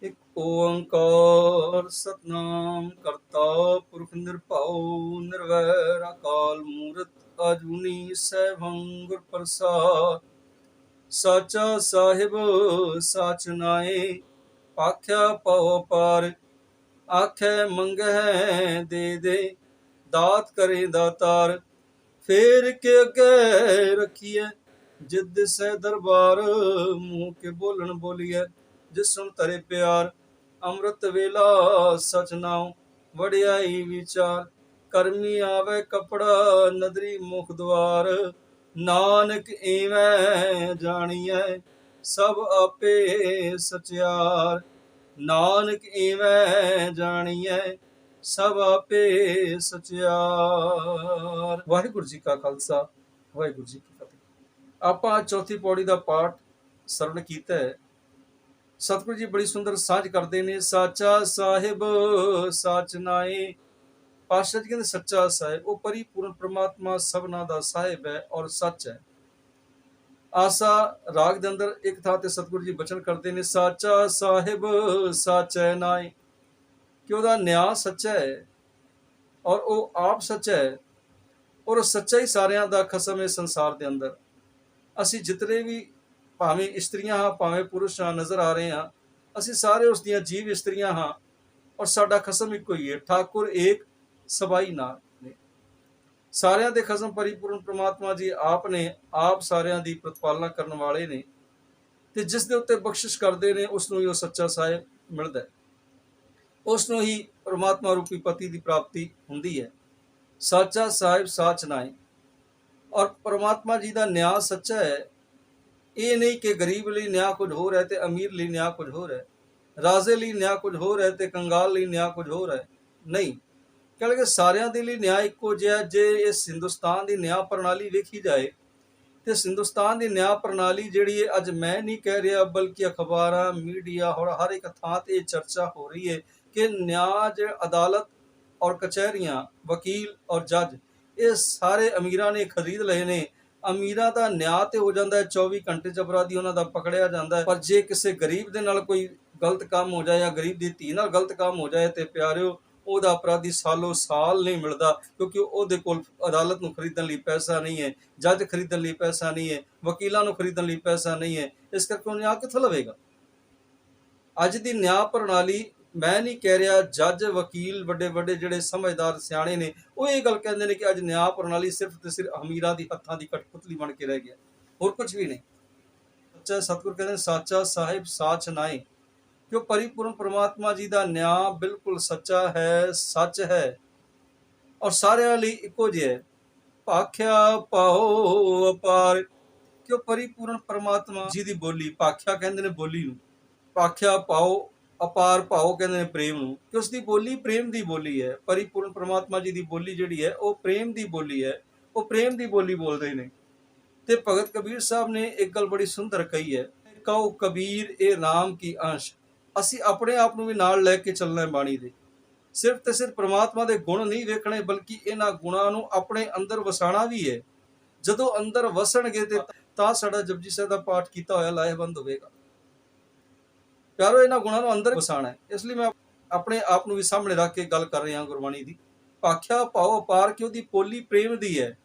ਇੱਕ ਓੰਕਾਰ ਸਤਨਾਮ ਕਰਤਾ ਪੁਰਖ ਨਿਰਭਉ ਨਿਰਵੈਰ ਅਕਾਲ ਮੂਰਤ ਅਜੂਨੀ ਸੈਭੰ ਗੁਰ ਪ੍ਰਸਾਦ। ਸਾਚਾ ਸਾਹਿਬ ਸਾਚ ਨਾਏ ਆਖਿਆ ਪਉ ਪਾਰ। ਆਖੈ ਮੰਗੈ ਦੇ ਦੇ ਦਾਤ ਕਰੇ ਦਾਤਾਰ। ਫੇਰ ਕੇ ਅੱਗੇ ਰੱਖੀਐ ਜਿਦ ਸੈ ਦਰਬਾਰ। ਮੂੰਹ ਕੇ ਬੋਲਣ ਬੋਲੀਐ ਜਿਸ ਸੁਣ ਤਰੇ ਪਿਆਰ। ਅੰਮ੍ਰਿਤ ਵੇਲਾ ਸਚ ਨਾਉ ਵਡਿਆਈ ਵਿਚਾਰ। ਕਰਮੀ ਆਵੇ ਕਪੜਾ ਨਦਰੀ ਮੁਖ ਦੁਆਰ। ਨਾਨਕ ਏਵੈ ਜਾਣੀਐ ਸਭ ਆਪੇ ਸਚਿਆਰ। ਨਾਨਕ ਏਵੈ ਜਾਣੀਐ ਸਭ ਆਪੇ ਸਚਿਆਰ। ਵਾਹਿਗੁਰੂ ਜੀ ਕਾ ਖਾਲਸਾ ਵਾਹਿਗੁਰੂ ਜੀ ਕੀ ਫਤਿਹ। ਆਪਾਂ ਚੌਥੀ ਪੌੜੀ ਦਾ ਪਾਠ ਸਰਵਣ ਕੀਤਾ ਹੈ। ਸਤਿਗੁਰੂ ਜੀ ਬੜੀ ਸੁੰਦਰ ਸਾਂਝ ਕਰਦੇ ਨੇ। ਸਾਚਾ ਸਾਹਿਬ ਸਾਚ ਨਾਏ। ਪਾਤਸ਼ਾਹ ਜੀ ਕਹਿੰਦੇ ਸੱਚਾ ਸਾਹਿਬ ਉਹ ਪਰਿਪੂਰਨ ਪ੍ਰਮਾਤਮਾ ਸਭਨਾ ਦਾ ਸਾਹਿਬ ਹੈ ਔਰ ਸੱਚ ਹੈ। ਆਸਾ ਰਾਗ ਦੇ ਅੰਦਰ ਇੱਕ ਥਾਂ ਤੇ ਸਤਿਗੁਰੂ ਜੀ ਬਚਨ ਕਰਦੇ ਨੇ ਸਾਚਾ ਸਾਹਿਬ ਸਾਚੈ ਨਾਏ, ਕਿ ਉਹਦਾ ਨਿਆਂ ਸੱਚਾ ਹੈ ਔਰ ਉਹ ਆਪ ਸੱਚਾ ਹੈ ਔਰ ਸੱਚਾ ਹੀ ਸਾਰਿਆਂ ਦਾ ਖਸਮ ਹੈ ਸੰਸਾਰ ਦੇ ਅੰਦਰ। ਅਸੀਂ ਜਿਤਨੇ ਵੀ ਭਾਵੇਂ ਇਸਤਰੀਆਂ ਹਾਂ ਭਾਵੇਂ ਪੁਰਸ਼ ਹਾਂ ਨਜ਼ਰ ਆ ਰਹੇ ਹਾਂ, ਅਸੀਂ ਸਾਰੇ ਉਸ ਦੀਆਂ ਜੀਵ ਇਸਤਰੀਆਂ ਹਾਂ ਔਰ ਸਾਡਾ ਖਸਮ ਇੱਕੋ ਹੀ ਹੈ। ਠਾਕੁਰ ਏਕ ਸਬਾਈ ਨਾਮ ਨੇ। ਸਾਰਿਆਂ ਦੇ ਖਸਮ ਪਰਿਪੂਰਨ ਪ੍ਰਮਾਤਮਾ ਜੀ ਆਪ ਨੇ, ਆਪ ਸਾਰਿਆਂ ਦੀ ਪ੍ਰਤਪਾਲਨਾ ਕਰਨ ਵਾਲੇ ਨੇ ਤੇ ਜਿਸ ਦੇ ਉੱਤੇ ਬਖਸ਼ਿਸ਼ ਕਰਦੇ ਨੇ ਉਸ ਨੂੰ ਹੀ ਉਹ ਸੱਚਾ ਸਾਹਿਬ ਮਿਲਦਾ ਹੈ, ਉਸ ਨੂੰ ਹੀ ਪ੍ਰਮਾਤਮਾ ਰੂਪੀ ਪਤੀ ਦੀ ਪ੍ਰਾਪਤੀ ਹੁੰਦੀ ਹੈ। ਸਾਚਾ ਸਾਹਿਬ ਸਾਚ ਨਾਏ। ਔਰ ਪ੍ਰਮਾਤਮਾ ਜੀ ਦਾ ਨਿਆਂ ਸੱਚਾ ਹੈ। ਇਹ ਨਹੀਂ ਕਿ ਗਰੀਬ ਲਈ ਨਿਆਂ ਕੁਝ ਹੋਰ ਹੈ ਤੇ ਅਮੀਰ ਲਈ ਨਿਆਂ ਕੁਝ ਹੋਰ ਹੈ, ਰਾਜੇ ਲਈ ਨਿਆਂ ਕੁਝ ਹੋਰ ਹੈ ਤੇ ਕੰਗਾਲ ਲਈ ਨਿਆਂ ਕੁਝ ਹੋਰ ਹੈ। ਨਹੀਂ, ਕਿਉਂਕਿ ਸਾਰਿਆਂ ਦੇ ਲਈ ਨਿਆਂ ਇੱਕੋ ਜਿਹਾ। ਜੇ ਇਸ ਹਿੰਦੁਸਤਾਨ ਦੀ ਨਿਆਂ ਪ੍ਰਣਾਲੀ ਵੇਖੀ ਜਾਏ ਤੇ ਹਿੰਦੁਸਤਾਨ ਦੀ ਨਿਆਂ ਪ੍ਰਣਾਲੀ ਜਿਹੜੀ ਹੈ, ਅੱਜ ਮੈਂ ਨਹੀਂ ਕਹਿ ਰਿਹਾ ਬਲਕਿ ਅਖਬਾਰਾਂ ਮੀਡੀਆ ਹੋਰ ਹਰ ਇੱਕ ਥਾਂ ਤੇ ਇਹ ਚਰਚਾ ਹੋ ਰਹੀ ਹੈ ਕਿ ਨਿਆਂ ਅਦਾਲਤ ਔਰ ਕਚਹਿਰੀਆਂ ਵਕੀਲ ਔਰ ਜੱਜ ਇਹ ਸਾਰੇ ਅਮੀਰਾਂ ਨੇ ਖਰੀਦ ਲਏ ਨੇ। ਅਮੀਰਾਂ ਦਾ ਨਿਆਂ ਤੇ ਹੋ ਜਾਂਦਾ ਹੈ 24 ਘੰਟੇ 'ਚ ਅਪਰਾਧੀ ਉਹਨਾਂ ਦਾ ਪਕੜਿਆ ਜਾਂਦਾ ਹੈ, ਪਰ ਜੇ ਕਿਸੇ ਗਰੀਬ ਦੇ ਨਾਲ ਕੋਈ ਗਲਤ ਕੰਮ ਹੋ ਜਾਏ ਜਾਂ ਗਰੀਬ ਦੀ ਧੀ ਨਾਲ ਗਲਤ ਕੰਮ ਹੋ ਜਾਏ ਤੇ ਪਿਆਰਿਓ ਉਹਦਾ ਅਪਰਾਧੀ ਸਾਲੋਂ ਸਾਲ ਨਹੀਂ ਮਿਲਦਾ, ਕਿਉਂਕਿ ਉਹਦੇ ਕੋਲ ਅਦਾਲਤ ਨੂੰ ਖਰੀਦਣ ਲਈ ਪੈਸਾ ਨਹੀਂ ਹੈ, ਜੱਜ ਖਰੀਦਣ ਲਈ ਪੈਸਾ ਨਹੀਂ ਹੈ, ਵਕੀਲਾਂ ਨੂੰ ਖਰੀਦਣ ਲਈ ਪੈਸਾ ਨਹੀਂ ਹੈ। ਇਸ ਕਰਕੇ ਉਹ ਨਿਆਂ ਕਿੱਥੋਂ ਲਵੇਗਾ? ਅੱਜ ਦੀ ਨਿਆਂ ਪ੍ਰਣਾਲੀ, ਮੈਂ ਨਹੀਂ ਕਹਿ ਰਿਹਾ ਜੱਜ ਵਕੀਲ ਵੱਡੇ ਵੱਡੇ ਜਿਹੜੇ ਸਮਝਦਾਰ ਸਿਆਣੇ ਨੇ ਉਹ ਇਹ ਗੱਲ ਕਹਿੰਦੇ ਨੇ ਕਿ ਅੱਜ ਨਿਆਂ ਪ੍ਰਣਾਲੀ ਸਿਰਫ ਤੇ ਸਿਰਫ ਅਮੀਰਾਂ ਦੀ ਹੱਥਾਂ ਦੀ ਕਠਪੁਤਲੀ ਬਣ ਕੇ ਰਹਿ ਗਿਆ, ਹੋਰ ਕੁਝ ਵੀ ਨਹੀਂ। ਸੱਚਾ ਸਤਿਗੁਰ ਕਹਿੰਦੇ ਸਾਚਾ ਸਾਹਿਬ ਸਾਚ ਨਾਏ, ਕਿ ਉਹ ਪਰਿਪੂਰਨ ਪ੍ਰਮਾਤਮਾ ਜੀ ਦਾ ਨਿਆਂ ਬਿਲਕੁਲ ਸੱਚਾ ਹੈ, ਸੱਚ ਹੈ ਔਰ ਸਾਰਿਆਂ ਲਈ ਇੱਕੋ ਜਿਹਾ ਹੈ। ਭਾਖਿਆ ਪਾਓ ਅਪਾਰ, ਕਿ ਉਹ ਪਰਿਪੂਰਨ ਪ੍ਰਮਾਤਮਾ ਜੀ ਦੀ ਬੋਲੀ, ਭਾਖਿਆ ਕਹਿੰਦੇ ਨੇ ਬੋਲੀ ਨੂੰ, ਭਾਖਿਆ ਪਾਓ ਅਪਾਰ ਭਾਓ ਕਹਿੰਦੇ ਨੇ ਪ੍ਰੇਮ ਨੂੰ, ਕਿ ਉਸ ਦੀ ਬੋਲੀ ਪ੍ਰੇਮ ਦੀ ਬੋਲੀ ਹੈ। ਪਰਿਪੂਰਨ ਪ੍ਰਮਾਤਮਾ ਜੀ ਦੀ ਬੋਲੀ ਜਿਹੜੀ ਹੈ ਉਹ ਪ੍ਰੇਮ ਦੀ ਬੋਲੀ ਹੈ, ਉਹ ਪ੍ਰੇਮ ਦੀ ਬੋਲੀ ਬੋਲਦੇ ਨੇ। ਤੇ ਭਗਤ ਕਬੀਰ ਸਾਹਿਬ ਨੇ ਇੱਕ ਗੱਲ ਬੜੀ ਸੁੰਦਰ ਕਹੀ ਹੈ, ਕਹੋ ਕਬੀਰ ਇਹ ਰਾਮ ਕੀ ਅੰਸ਼। ਅਸੀਂ ਆਪਣੇ ਆਪ ਨੂੰ ਵੀ ਨਾਲ ਲੈ ਕੇ ਚੱਲਣਾ ਹੈ ਬਾਣੀ ਦੇ। ਸਿਰਫ ਤੇ ਸਿਰਫ ਪ੍ਰਮਾਤਮਾ ਦੇ ਗੁਣ ਨਹੀਂ ਵੇਖਣੇ ਬਲਕਿ ਇਹਨਾਂ ਗੁਣਾਂ ਨੂੰ ਆਪਣੇ ਅੰਦਰ ਵਸਾਉਣਾ ਵੀ ਹੈ। ਜਦੋਂ ਅੰਦਰ ਵਸਣਗੇ ਤੇ ਤਾਂ ਸਾਡਾ ਜਪਜੀ ਸਾਹਿਬ ਦਾ ਪਾਠ ਕੀਤਾ ਹੋਇਆ ਲਾਹੇਵੰਦ ਹੋਵੇਗਾ। ਪਿਆਰੋ ਇਹਨਾਂ ਗੁਣਾਂ ਨੂੰ ਅੰਦਰ ਵਸਾਉਣਾ ਹੈ, ਇਸ ਲਈ ਮੈਂ ਆਪਣੇ ਆਪ ਨੂੰ ਵੀ ਸਾਹਮਣੇ ਰੱਖ ਕੇ ਗੱਲ ਕਰ ਰਿਹਾ ਗੁਰਬਾਣੀ ਦੀ। ਭਾਖਿਆ ਭਾਉ ਅਪਾਰ, ਕਿ ਉਹਦੀ ਬੋਲੀ ਪ੍ਰੇਮ ਦੀ ਹੈ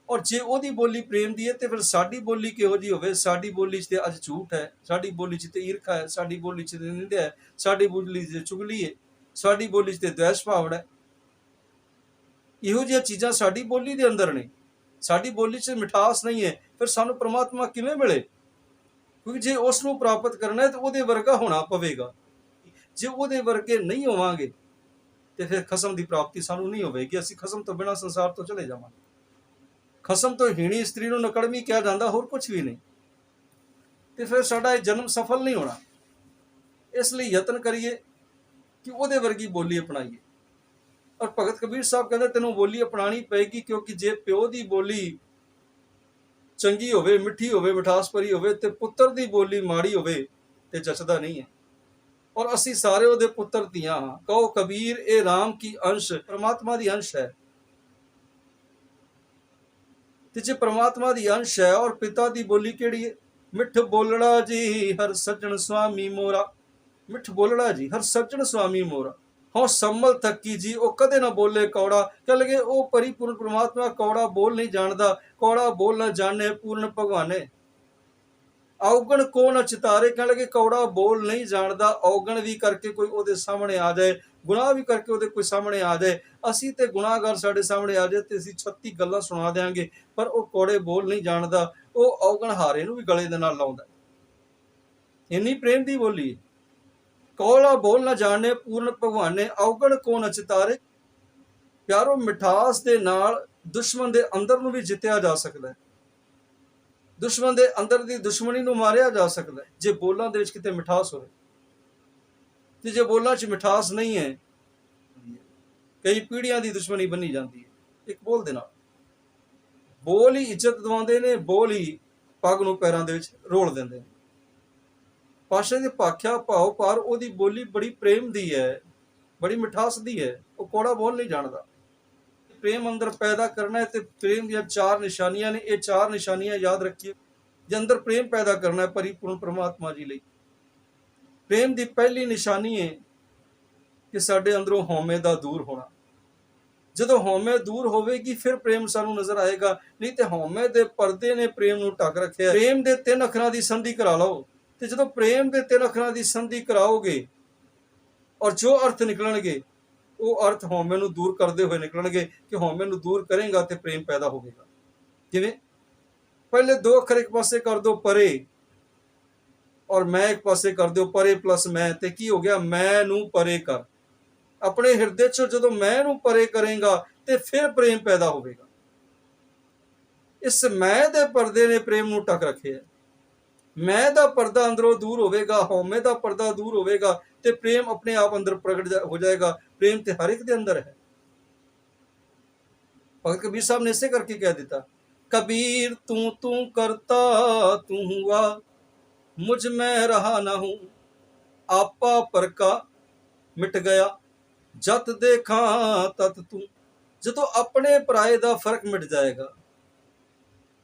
ਔਰ ਜੇ ਉਹਦੀ ਬੋਲੀ ਪ੍ਰੇਮ ਦੀ ਹੈ ਤੇ ਫਿਰ ਸਾਡੀ ਬੋਲੀ ਕਿਹੋ ਜਿਹੀ ਹੋਵੇ? ਸਾਡੀ ਬੋਲੀ 'ਚ ਤੇ ਅੱਜ ਝੂਠ ਹੈ, ਸਾਡੀ ਬੋਲੀ 'ਚ ਤੇ ਈਰਖਾ ਹੈ, ਸਾਡੀ ਬੋਲੀ 'ਚ ਤੇ ਨਿੰਦਿਆ ਹੈ, ਸਾਡੀ ਬੋਲੀ 'ਚ ਚੁਗਲੀ ਹੈ, ਸਾਡੀ ਬੋਲੀ 'ਚ ਤੇ ਦ્વેષ ਭਾਵਨਾ ਹੈ। ਇਹੋ ਜਿਹੀਆਂ ਚੀਜ਼ਾਂ ਸਾਡੀ ਬੋਲੀ ਦੇ ਅੰਦਰ ਨੇ। ਸਾਡੀ ਬੋਲੀ 'ਚ ਮਿਠਾਸ ਨਹੀਂ ਹੈ, ਫਿਰ ਸਾਨੂੰ ਪ੍ਰਮਾਤਮਾ ਕਿਵੇਂ ਮਿਲੇ? ਕਿਉਂਕਿ ਜੇ ਉਸ ਨੂੰ ਪ੍ਰਾਪਤ ਕਰਨਾ ਹੈ ਤਾਂ ਉਹਦੇ ਵਰਗਾ ਹੋਣਾ ਪਵੇਗਾ। ਜੇ ਉਹਦੇ ਵਰਗੇ ਨਹੀਂ ਹੋਵਾਂਗੇ ਤੇ ਫਿਰ ਖਸਮ ਦੀ ਪ੍ਰਾਪਤੀ ਸਾਨੂੰ ਨਹੀਂ ਹੋਵੇਗੀ। ਅਸੀਂ ਖਸਮ ਤੋਂ ਬਿਨਾਂ ਸੰਸਾਰ ਤੋਂ ਚਲੇ ਜਾਵਾਂਗੇ। ਖਸਮ ਤੋਂ ਹੀਣੀ ਇਸਤਰੀ ਨੂੰ ਨਕੜਮੀ ਕਿਹਾ ਜਾਂਦਾ, ਹੋਰ ਕੁਝ ਵੀ ਨਹੀਂ। ਤੇ ਫਿਰ ਸਾਡਾ ਇਹ ਜਨਮ ਸਫਲ ਨਹੀਂ ਹੋਣਾ। ਇਸ ਲਈ ਯਤਨ ਕਰੀਏ ਕਿ ਉਹਦੇ ਵਰਗੀ ਬੋਲੀ ਅਪਣਾਈਏ। ਔਰ ਭਗਤ ਕਬੀਰ ਸਾਹਿਬ ਕਹਿੰਦੇ ਤੈਨੂੰ ਬੋਲੀ ਅਪਣਾਣੀ ਪਏਗੀ, ਕਿਉਂਕਿ ਜੇ ਪਿਓ ਦੀ ਬੋਲੀ ਚੰਗੀ ਹੋਵੇ, ਮਿੱਠੀ ਹੋਵੇ, ਮਿਠਾਸ ਭਰੀ ਹੋਵੇ ਤੇ ਪੁੱਤਰ ਦੀ ਬੋਲੀ ਮਾੜੀ ਹੋਵੇ ਤੇ ਜਚਦਾ ਨਹੀਂ ਹੈ। ਔਰ ਅਸੀਂ ਸਾਰੇ ਉਹਦੇ ਪੁੱਤਰ ਧੀਆਂ ਹਾਂ। ਕਹੋ ਕਬੀਰ ਇਹ ਰਾਮ ਕੀ ਅੰਸ਼, ਪ੍ਰਮਾਤਮਾ ਦੀ ਅੰਸ਼ ਹੈ। ਤੇ ਜੇ ਪ੍ਰਮਾਤਮਾ ਦੀ ਅੰਸ਼ ਹੈ ਔਰ ਪਿਤਾ ਦੀ ਬੋਲੀ ਕਿਹੜੀ ਹੈ? ਮਿੱਠ ਬੋਲੜਾ ਜੀ ਹਰ ਸੱਜਣ ਸੁਆਮੀ ਮੋਰਾ। ਮਿੱਠ ਬੋਲੜਾ ਜੀ ਹਰ ਸੱਜਣ ਸੁਆਮੀ ਮੋਰਾ। ਹਉ ਸੰਮਲ ਥੱਕੀ ਜੀ ਉਹ ਕਦੇ ਨਾ ਬੋਲੇ ਕੌੜਾ। ਕਹਿ ਲਗੇ ਉਹ ਪਰਿਪੂਰਨ ਪ੍ਰਮਾਤਮਾ ਕੌੜਾ ਬੋਲ ਨਹੀਂ ਜਾਣਦਾ। ਕੌੜਾ ਬੋਲ ਨਾ ਜਾਣੇ ਪੂਰਨ ਭਗਵਾਨੇ। ਔਗਣ ਕੋ ਨਾ ਚਿਤਾਰੇ। ਕਹਿਣ ਲੱਗੇ ਕੌੜਾ ਬੋਲ ਨਹੀਂ ਜਾਣਦਾ। ਔਗਣ ਵੀ ਕਰਕੇ ਕੋਈ ਉਹਦੇ ਸਾਹਮਣੇ ਆ ਜਾਏ, ਗੁਨਾਹ ਵੀ ਕਰਕੇ ਉਹਦੇ ਕੋਈ ਸਾਹਮਣੇ ਆ ਜਾਏ, ਅਸੀਂ ਤੇ ਗੁਨਾਹਗਾਰ ਸਾਡੇ ਸਾਹਮਣੇ ਆ ਜਾਏ ਤੇ ਅਸੀਂ 36 ਗੱਲਾਂ ਸੁਣਾ ਦਿਆਂਗੇ, ਪਰ ਉਹ ਕੌੜੇ ਬੋਲ ਨਹੀਂ ਜਾਣਦਾ। ਉਹ ਔਗਣ ਹਾਰੇ ਨੂੰ ਵੀ ਗਲੇ ਦੇ ਨਾਲ ਲਾਉਂਦਾ। ਇੰਨੀ ਪ੍ਰੇਮ ਦੀ ਬੋਲੀ ਹੈ। ਕੌੜਾ ਬੋਲ ਨਾ ਜਾਣੇ ਪੂਰਨ ਭਗਵਾਨੇ। ਔਗਣ ਕੋ ਨਾ ਚਿਤਾਰੇ। ਪਿਆਰੋ, ਮਿਠਾਸ ਦੇ ਨਾਲ ਦੁਸ਼ਮਣ ਦੇ ਅੰਦਰ ਨੂੰ ਵੀ ਜਿੱਤਿਆ ਜਾ ਸਕਦਾ ਹੈ। ਦੁਸ਼ਮਣ ਦੇ ਅੰਦਰ ਦੀ ਦੁਸ਼ਮਣੀ ਨੂੰ ਮਾਰਿਆ ਜਾ ਸਕਦਾ ਹੈ ਜੇ ਬੋਲਾਂ ਦੇ ਵਿੱਚ ਕਿਤੇ ਮਿਠਾਸ ਹੋਵੇ। ਤੇ ਜੇ ਬੋਲਾਂ 'ਚ ਮਿਠਾਸ ਨਹੀਂ ਹੈ, ਕਈ ਪੀੜ੍ਹੀਆਂ ਦੀ ਦੁਸ਼ਮਣੀ ਬੰਨੀ ਜਾਂਦੀ ਹੈ ਇੱਕ ਬੋਲ ਦੇ ਨਾਲ। ਬੋਲ ਹੀ ਇੱਜ਼ਤ ਦਿਵਾਉਂਦੇ ਨੇ, ਬੋਲ ਹੀ ਪੱਗ ਨੂੰ ਪੈਰਾਂ ਦੇ ਵਿੱਚ ਰੋਲ ਦਿੰਦੇ ਨੇ। ਪਾਸ਼ਾ ਦੇ ਭਾਖਿਆ ਭਾਵ ਪਾਰ ਉਹਦੀ ਬੋਲੀ ਬੜੀ ਪ੍ਰੇਮ ਦੀ ਹੈ, ਬੜੀ ਮਿਠਾਸ ਦੀ ਹੈ। ਉਹ ਕੌੜਾ ਬੋਲ ਨਹੀਂ ਜਾਣਦਾ। ਪ੍ਰੇਮ ਅੰਦਰ ਪੈਦਾ ਕਰਨਾ ਹੈ ਤੇ ਪ੍ਰੇਮ ਦੀਆਂ 4 ਨਿਸ਼ਾਨੀਆਂ ਨੇ। ਇਹ 4 ਨਿਸ਼ਾਨੀਆਂ ਯਾਦ ਰੱਖੀਏ। ਜੇ ਅੰਦਰ ਪ੍ਰੇਮ ਪੈਦਾ ਕਰਨਾ ਹੈ ਪਰਿਪੂਰਨ ਪਰਮਾਤਮਾ ਜੀ ਲਈ, ਪ੍ਰੇਮ ਦੀ ਪਹਿਲੀ ਨਿਸ਼ਾਨੀ ਹੈ ਕਿ ਸਾਡੇ ਅੰਦਰੋਂ ਹਉਮੈ ਦਾ ਦੂਰ ਹੋਣਾ। ਜਦੋਂ ਹਉਮੈ ਦੂਰ ਹੋਵੇਗੀ ਫਿਰ ਪ੍ਰੇਮ ਸਾਨੂੰ ਨਜ਼ਰ ਆਏਗਾ, ਨਹੀਂ ਤੇ ਹਉਮੈ ਦੇ ਪਰਦੇ ਨੇ ਪ੍ਰੇਮ ਨੂੰ ਢੱਕ ਰੱਖਿਆ। ਪ੍ਰੇਮ ਦੇ 3 ਅੱਖਰਾਂ ਦੀ ਸੰਧੀ ਕਰਾ ਲਓ, ਤੇ ਜਦੋਂ ਪ੍ਰੇਮ ਦੇ 3 ਅੱਖਰਾਂ ਦੀ ਸੰਧੀ ਕਰਾਓਗੇ ਔਰ ਜੋ ਅਰਥ ਨਿਕਲਣਗੇ ਉਹ ਅਰਥ ਹਉਮੈ ਨੂੰ ਦੂਰ ਕਰਦੇ ਹੋਏ ਨਿਕਲਣਗੇ ਕਿ ਹਉਮੈ ਨੂੰ ਦੂਰ ਕਰੇਗਾ ਤੇ ਪ੍ਰੇਮ ਪੈਦਾ ਹੋਵੇਗਾ। ਕਿਵੇਂ? ਪਹਿਲੇ 2 ਅੱਖਰ ਇੱਕ ਪਾਸੇ ਕਰ ਦਿਓ ਪਰੇ, ਔਰ ਮੈਂ ਇੱਕ ਪਾਸੇ ਕਰ ਦਿਓ ਪਰੇ ਪਲੱਸ ਮੈਂ, ਤੇ ਕੀ ਹੋ ਗਿਆ? ਮੈਂ ਨੂੰ ਪਰੇ ਕਰ। ਆਪਣੇ ਹਿਰਦੇ 'ਚੋਂ ਜਦੋਂ ਮੈਂ ਨੂੰ ਪਰੇ ਕਰੇਗਾ ਤੇ ਫਿਰ ਪ੍ਰੇਮ ਪੈਦਾ ਹੋਵੇਗਾ। ਇਸ ਮੈਂ ਦੇ ਪਰਦੇ ਨੇ ਪ੍ਰੇਮ ਨੂੰ ਢੱਕ ਰੱਖਿਆ। ਮੈਂ ਦਾ ਪਰਦਾ ਅੰਦਰੋਂ ਦੂਰ ਹੋਵੇਗਾ, ਹਉਮੈ ਦਾ ਪਰਦਾ ਦੂਰ ਹੋਵੇਗਾ ਤੇ ਪ੍ਰੇਮ ਆਪਣੇ ਆਪ ਅੰਦਰ ਪ੍ਰਗਟ ਹੋ ਜਾਏਗਾ। ਪ੍ਰੇਮ ਤੇ ਹਰ ਇੱਕ ਦੇ ਅੰਦਰ ਹੈ। ਭਗਤ ਕਬੀਰ ਸਾਹਿਬ ਨੇ ਇਸੇ ਕਰਕੇ ਕਹਿ ਦਿੱਤਾ, कबीर तू तू करता तू हुआ मुझ में रहा न हूं, आपा पर का मिट गया जत देखा तत तू। ਜਦੋਂ ਆਪਣੇ ਪਰਾਏ ਦਾ ਫਰਕ ਮਿਟ ਜਾਏਗਾ।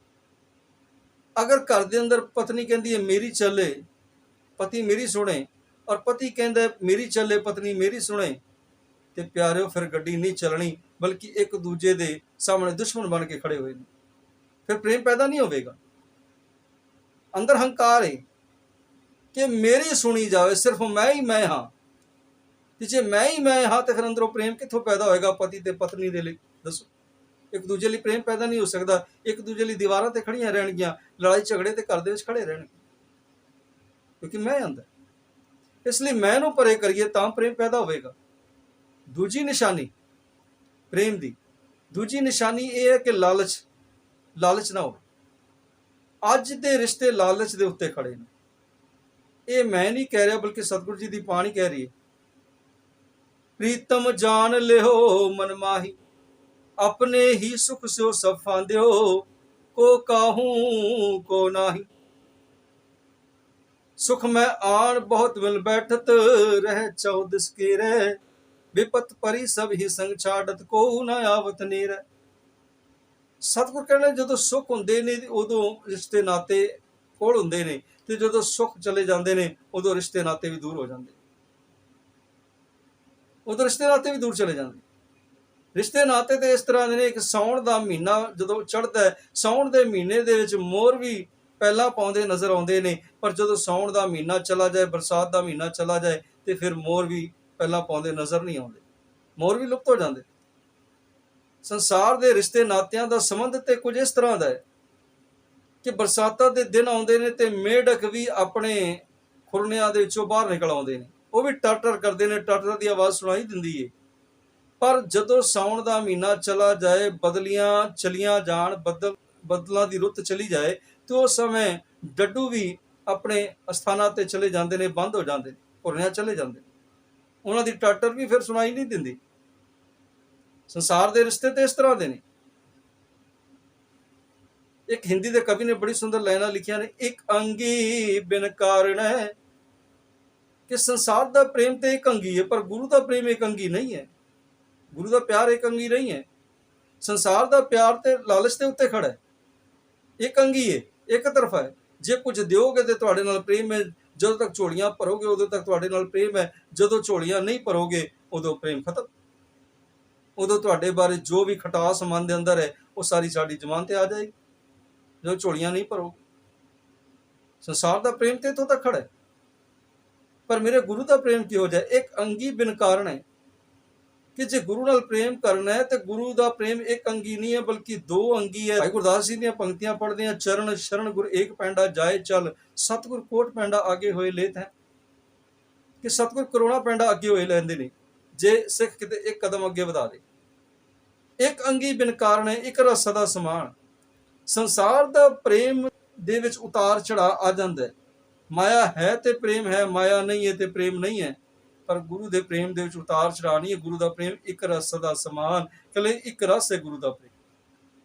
ਅਗਰ ਘਰ ਦੇ ਅੰਦਰ ਪਤਨੀ ਕਹਿੰਦੀ ਹੈ ਮੇਰੀ ਚੱਲੇ, ਪਤੀ ਮੇਰੀ ਸੁਣੇ, ਔਰ ਪਤੀ ਕਹਿੰਦਾ ਮੇਰੀ ਚੱਲੇ, ਪਤਨੀ ਮੇਰੀ ਸੁਣੇ, ਤੇ ਪਿਆਰਿਓ ਫਿਰ ਗੱਡੀ ਨਹੀਂ ਚੱਲਣੀ, ਬਲਕਿ ਇੱਕ ਦੂਜੇ ਦੇ ਸਾਹਮਣੇ ਦੁਸ਼ਮਣ ਬਣ ਕੇ ਖੜੇ ਹੋਏ ਨੇ। ਫਿਰ ਪ੍ਰੇਮ ਪੈਦਾ ਨਹੀਂ ਹੋਵੇਗਾ। ਅੰਦਰ ਹੰਕਾਰ ਹੈ ਕਿ ਮੇਰੀ ਸੁਣੀ ਜਾਵੇ, ਸਿਰਫ ਮੈਂ ਹੀ ਮੈਂ ਹਾਂ। ਤੇ ਜੇ ਮੈਂ ਹੀ ਮੈਂ ਹਾਂ ਤੇ ਫਿਰ ਅੰਦਰੋਂ ਪ੍ਰੇਮ ਕਿੱਥੋਂ ਪੈਦਾ ਹੋਏਗਾ ਪਤੀ ਤੇ ਪਤਨੀ ਦੇ ਲਈ? ਦੱਸੋ। ਇੱਕ ਦੂਜੇ ਲਈ ਪ੍ਰੇਮ ਪੈਦਾ ਨਹੀਂ ਹੋ ਸਕਦਾ। ਇੱਕ ਦੂਜੇ ਲਈ ਦੀਵਾਰਾਂ ਤੇ ਖੜੀਆਂ ਰਹਿਣਗੀਆਂ, ਲੜਾਈ ਝਗੜੇ ਤੇ ਘਰ ਦੇ ਵਿੱਚ ਖੜੇ ਰਹਿਣਗੇ, ਕਿਉਂਕਿ ਮੈਂ ਅੰਦਰ। ਇਸ ਲਈ ਮੈਂ ਨੂੰ ਪਰੇ ਕਰੀਏ ਤਾਂ ਪ੍ਰੇਮ ਪੈਦਾ ਹੋਵੇਗਾ। ਦੂਜੀ ਨਿਸ਼ਾਨੀ ਪ੍ਰੇਮ ਦੀ, ਦੂਜੀ ਨਿਸ਼ਾਨੀ ਇਹ ਹੈ ਕਿ ਲਾਲਚ ਨਾ ਹੋਵੇ। ਅੱਜ ਦੇ ਰਿਸ਼ਤੇ ਲਾਲਚ ਦੇ ਉੱਤੇ ਖੜੇ ਨੇ। ਇਹ ਮੈਂ ਨਹੀਂ ਕਹਿ ਰਿਹਾ, ਬਲਕਿ ਸਤਿਗੁਰੂ ਜੀ ਦੀ ਬਾਣੀ ਕਹਿ ਰਹੀ ਹੈ, ਪ੍ਰੀਤਮ ਜਾਣ ਲਿਓ ਮਨ ਮਾਹੀ, ਆਪਣੇ ਹੀ ਸੁਖ ਸਿਓ ਸਭ ਫਾਂਦਿਓ, ਕੋ ਕਾਹੂ ਕੋ ਨਾਹੀ। ਸੁਖ ਮੈਂ ਆਣ ਬਹੁਤ ਮਿਲ ਬੈਠਤ, ਰਹਿ ਚੌਦਸ ਕੇ ਰਹਿ, ਵਿਪਤ ਪਰੀ ਸਭ ਹੀ ਸੰਗ ਛਾੜਤ, ਕੋ ਨਾ ਆਵਤ ਨੀਰ। ਸਤਿਗੁਰ ਕਹਿੰਦੇ ਜਦੋਂ ਸੁੱਖ ਹੁੰਦੇ ਨੇ ਉਦੋਂ ਰਿਸ਼ਤੇ ਨਾਤੇ ਕੋਲ ਹੁੰਦੇ ਨੇ, ਤੇ ਜਦੋਂ ਸੁੱਖ ਚਲੇ ਜਾਂਦੇ ਨੇ ਉਦੋਂ ਰਿਸ਼ਤੇ ਨਾਤੇ ਵੀ ਦੂਰ ਹੋ ਜਾਂਦੇ, ਉਦੋਂ ਰਿਸ਼ਤੇ ਨਾਤੇ ਵੀ ਦੂਰ ਚਲੇ ਜਾਂਦੇ। ਰਿਸ਼ਤੇ ਨਾਤੇ ਤੇ ਇਸ ਤਰ੍ਹਾਂ ਦੇ ਨੇ ਕਿ ਸਾਉਣ ਦਾ ਮਹੀਨਾ ਜਦੋਂ ਚੜ੍ਹਦਾ ਹੈ, ਸਾਉਣ ਦੇ ਮਹੀਨੇ ਦੇ ਵਿੱਚ ਮੋਰ ਵੀ ਪਹਿਲਾਂ ਪਾਉਂਦੇ ਨਜ਼ਰ ਆਉਂਦੇ ਨੇ, ਪਰ ਜਦੋਂ ਸਾਉਣ ਦਾ ਮਹੀਨਾ ਚਲਾ ਜਾਏ, ਬਰਸਾਤ ਦਾ ਮਹੀਨਾ ਚਲਾ ਜਾਏ, ਤੇ ਫਿਰ ਮੋਰ ਵੀ ਪਹਿਲਾਂ ਪਾਉਂਦੇ ਨਜ਼ਰ ਨਹੀਂ ਆਉਂਦੇ, ਮੋਰ ਵੀ ਲੁਪਤ ਹੋ ਜਾਂਦੇ। ਸੰਸਾਰ ਦੇ ਰਿਸ਼ਤੇ ਨਾਤਿਆਂ ਦਾ ਸੰਬੰਧ ਤੇ ਕੁਝ ਇਸ ਤਰ੍ਹਾਂ ਦਾ ਹੈ ਕਿ ਬਰਸਾਤਾਂ ਦੇ ਦਿਨ ਆਉਂਦੇ ਨੇ ਤੇ ਮੇਢਕ ਵੀ ਆਪਣੇ ਖੁਰਨਿਆਂ ਦੇ ਵਿੱਚੋਂ ਬਾਹਰ ਨਿਕਲ ਆਉਂਦੇ ਨੇ, ਉਹ ਵੀ ਟਰ ਕਰਦੇ ਨੇ, ਟਰ ਦੀ ਆਵਾਜ਼ ਸੁਣਾਈ ਦਿੰਦੀ ਹੈ। ਪਰ ਜਦੋਂ ਸਾਉਣ ਦਾ ਮਹੀਨਾ ਚਲਾ ਜਾਏ, ਬਦਲੀਆਂ ਚਲੀਆਂ ਜਾਣ, ਬਦਲਾਂ ਦੀ ਰੁੱਤ ਚਲੀ ਜਾਏ, ਤੇ ਉਸ ਸਮੇਂ ਡੱਡੂ ਵੀ ਆਪਣੇ ਅਸਥਾਨਾਂ ਤੇ ਚਲੇ ਜਾਂਦੇ ਨੇ, ਬੰਦ ਹੋ ਜਾਂਦੇ ਨੇ, ਖੁਰਨਿਆਂ ਚਲੇ ਜਾਂਦੇ ਨੇ, ਉਹਨਾਂ ਦੀ ਟਾਟਰ ਵੀ ਫਿਰ ਸੁਣਾਈ ਨਹੀਂ ਦਿੰਦੀ। ਸੰਸਾਰ ਦੇ ਰਿਸ਼ਤੇ ਤੇ ਇਸ ਤਰ੍ਹਾਂ ਦੇ ਨੇ। ਇੱਕ ਹਿੰਦੀ ਦੇ ਕਵੀ ਨੇ ਬੜੀ ਸੁੰਦਰ ਲਾਈਨਾਂ ਲਿਖੀਆਂ ਨੇ, ਇੱਕ ਅੰਗੀ ਬਿਨ ਕਾਰਨ ਹੈ, ਕਿ ਸੰਸਾਰ ਦਾ ਪ੍ਰੇਮ ਤੇ ਇੱਕ ਅੰਗੀ ਹੈ, ਪਰ ਗੁਰੂ ਦਾ ਪ੍ਰੇਮ ਇੱਕ ਅੰਗੀ ਨਹੀਂ ਹੈ। ਗੁਰੂ ਦਾ ਪਿਆਰ ਇੱਕ ਅੰਗੀ ਨਹੀਂ ਹੈ। ਸੰਸਾਰ ਦਾ ਪਿਆਰ ਤੇ ਲਾਲਚ ਦੇ ਉੱਤੇ ਖੜਾ ਹੈ, ਇੱਕ ਅੰਗੀ ਹੈ, ਇੱਕ ਤਰਫਾ ਹੈ। ਜੇ ਕੁਝ ਦਿਓਗੇ ਤੇ ਤੁਹਾਡੇ ਨਾਲ ਪ੍ਰੇਮ ਹੈ, ਜਦੋਂ ਤੱਕ ਝੋਲੀਆਂ ਭਰੋਗੇ ਉਦੋਂ ਤੱਕ ਤੁਹਾਡੇ ਨਾਲ ਪ੍ਰੇਮ ਹੈ, ਜਦੋਂ ਝੋਲੀਆਂ ਨਹੀਂ ਭਰੋਗੇ ਉਦੋਂ ਪ੍ਰੇਮ ਖਤਮ। ਉਦੋਂ ਤੁਹਾਡੇ ਬਾਰੇ ਜੋ ਵੀ ਖਟਾਸ ਮਨ ਦੇ ਅੰਦਰ ਹੈ ਉਹ ਸਾਰੀ ਸਾਡੀ ਜ਼ੁਬਾਨ ਤੇ ਆ ਜਾਏਗੀ, ਜਦੋਂ ਝੋਲੀਆਂ ਨਹੀਂ ਭਰੋਗੇ। ਸੰਸਾਰ ਦਾ ਪ੍ਰੇਮ ਤੇ ਇੱਥੋਂ ਤੱਕ ਖੜਾ ਹੈ, ਪਰ ਮੇਰੇ ਗੁਰੂ ਦਾ ਪ੍ਰੇਮ ਕਿਹੋ ਜਿਹਾ? ਇੱਕ ਅੰਗੀ ਬਿਨ ਕਾਰਨ ਹੈ ਕਿ ਜੇ ਗੁਰੂ ਨਾਲ ਪ੍ਰੇਮ ਕਰਨਾ ਹੈ ਤੇ ਗੁਰੂ ਦਾ ਪ੍ਰੇਮ ਇੱਕ ਅੰਗੀ ਨਹੀਂ ਹੈ ਬਲਕਿ ਦੋ ਅੰਗੀ ਹੈ। ਭਾਈ ਗੁਰਦਾਸ ਜੀ ਦੀਆਂ ਪੰਕਤੀਆਂ ਪੜ੍ਹਦੇ ਆ, ਚਰਨ ਸ਼ਰਨ ਗੁਰ ਏਕ ਪੈਂਡਾ ਜਾਏ ਚੱਲ, ਸਤਿਗੁਰ ਕੋਟ ਪੈਂਡਾ ਆਗੇ ਹੋਏ ਲੇਤ ਹੈ। ਕਿ ਸਤਿਗੁਰ ਕਰੋਨਾ ਪੈਂਡਾ ਅੱਗੇ ਹੋਏ ਲੈਂਦੇ ਨੇ ਜੇ ਸਿੱਖ ਕਿਤੇ ਇੱਕ ਕਦਮ ਅੱਗੇ ਵਧਾ ਦੇ। ਇੱਕ ਅੰਗੀ ਬਿਨ ਕਾਰਨ ਹੈ, ਇੱਕ ਰਸ ਸਦਾ ਸਮਾਨ। ਸੰਸਾਰ ਦਾ ਪ੍ਰੇਮ ਦੇ ਵਿੱਚ ਉਤਾਰ ਚੜਾ ਆ ਜਾਂਦਾ ਹੈ। ਮਾਇਆ ਹੈ ਤੇ ਪ੍ਰੇਮ ਹੈ, ਮਾਇਆ ਨਹੀਂ ਹੈ ਤੇ ਪ੍ਰੇਮ ਨਹੀਂ ਹੈ। ਪਰ ਗੁਰੂ ਦੇ ਪ੍ਰੇਮ ਦੇ ਵਿੱਚ ਉਤਾਰ ਚੜਾ ਨਹੀਂ ਹੈ। ਗੁਰੂ ਦਾ ਪ੍ਰੇਮ ਇੱਕ ਰਸ ਸਦਾ ਸਮਾਨ, ਇਕੱਲੇ ਇੱਕ ਰਸ ਹੈ ਗੁਰੂ ਦਾ ਪ੍ਰੇਮ,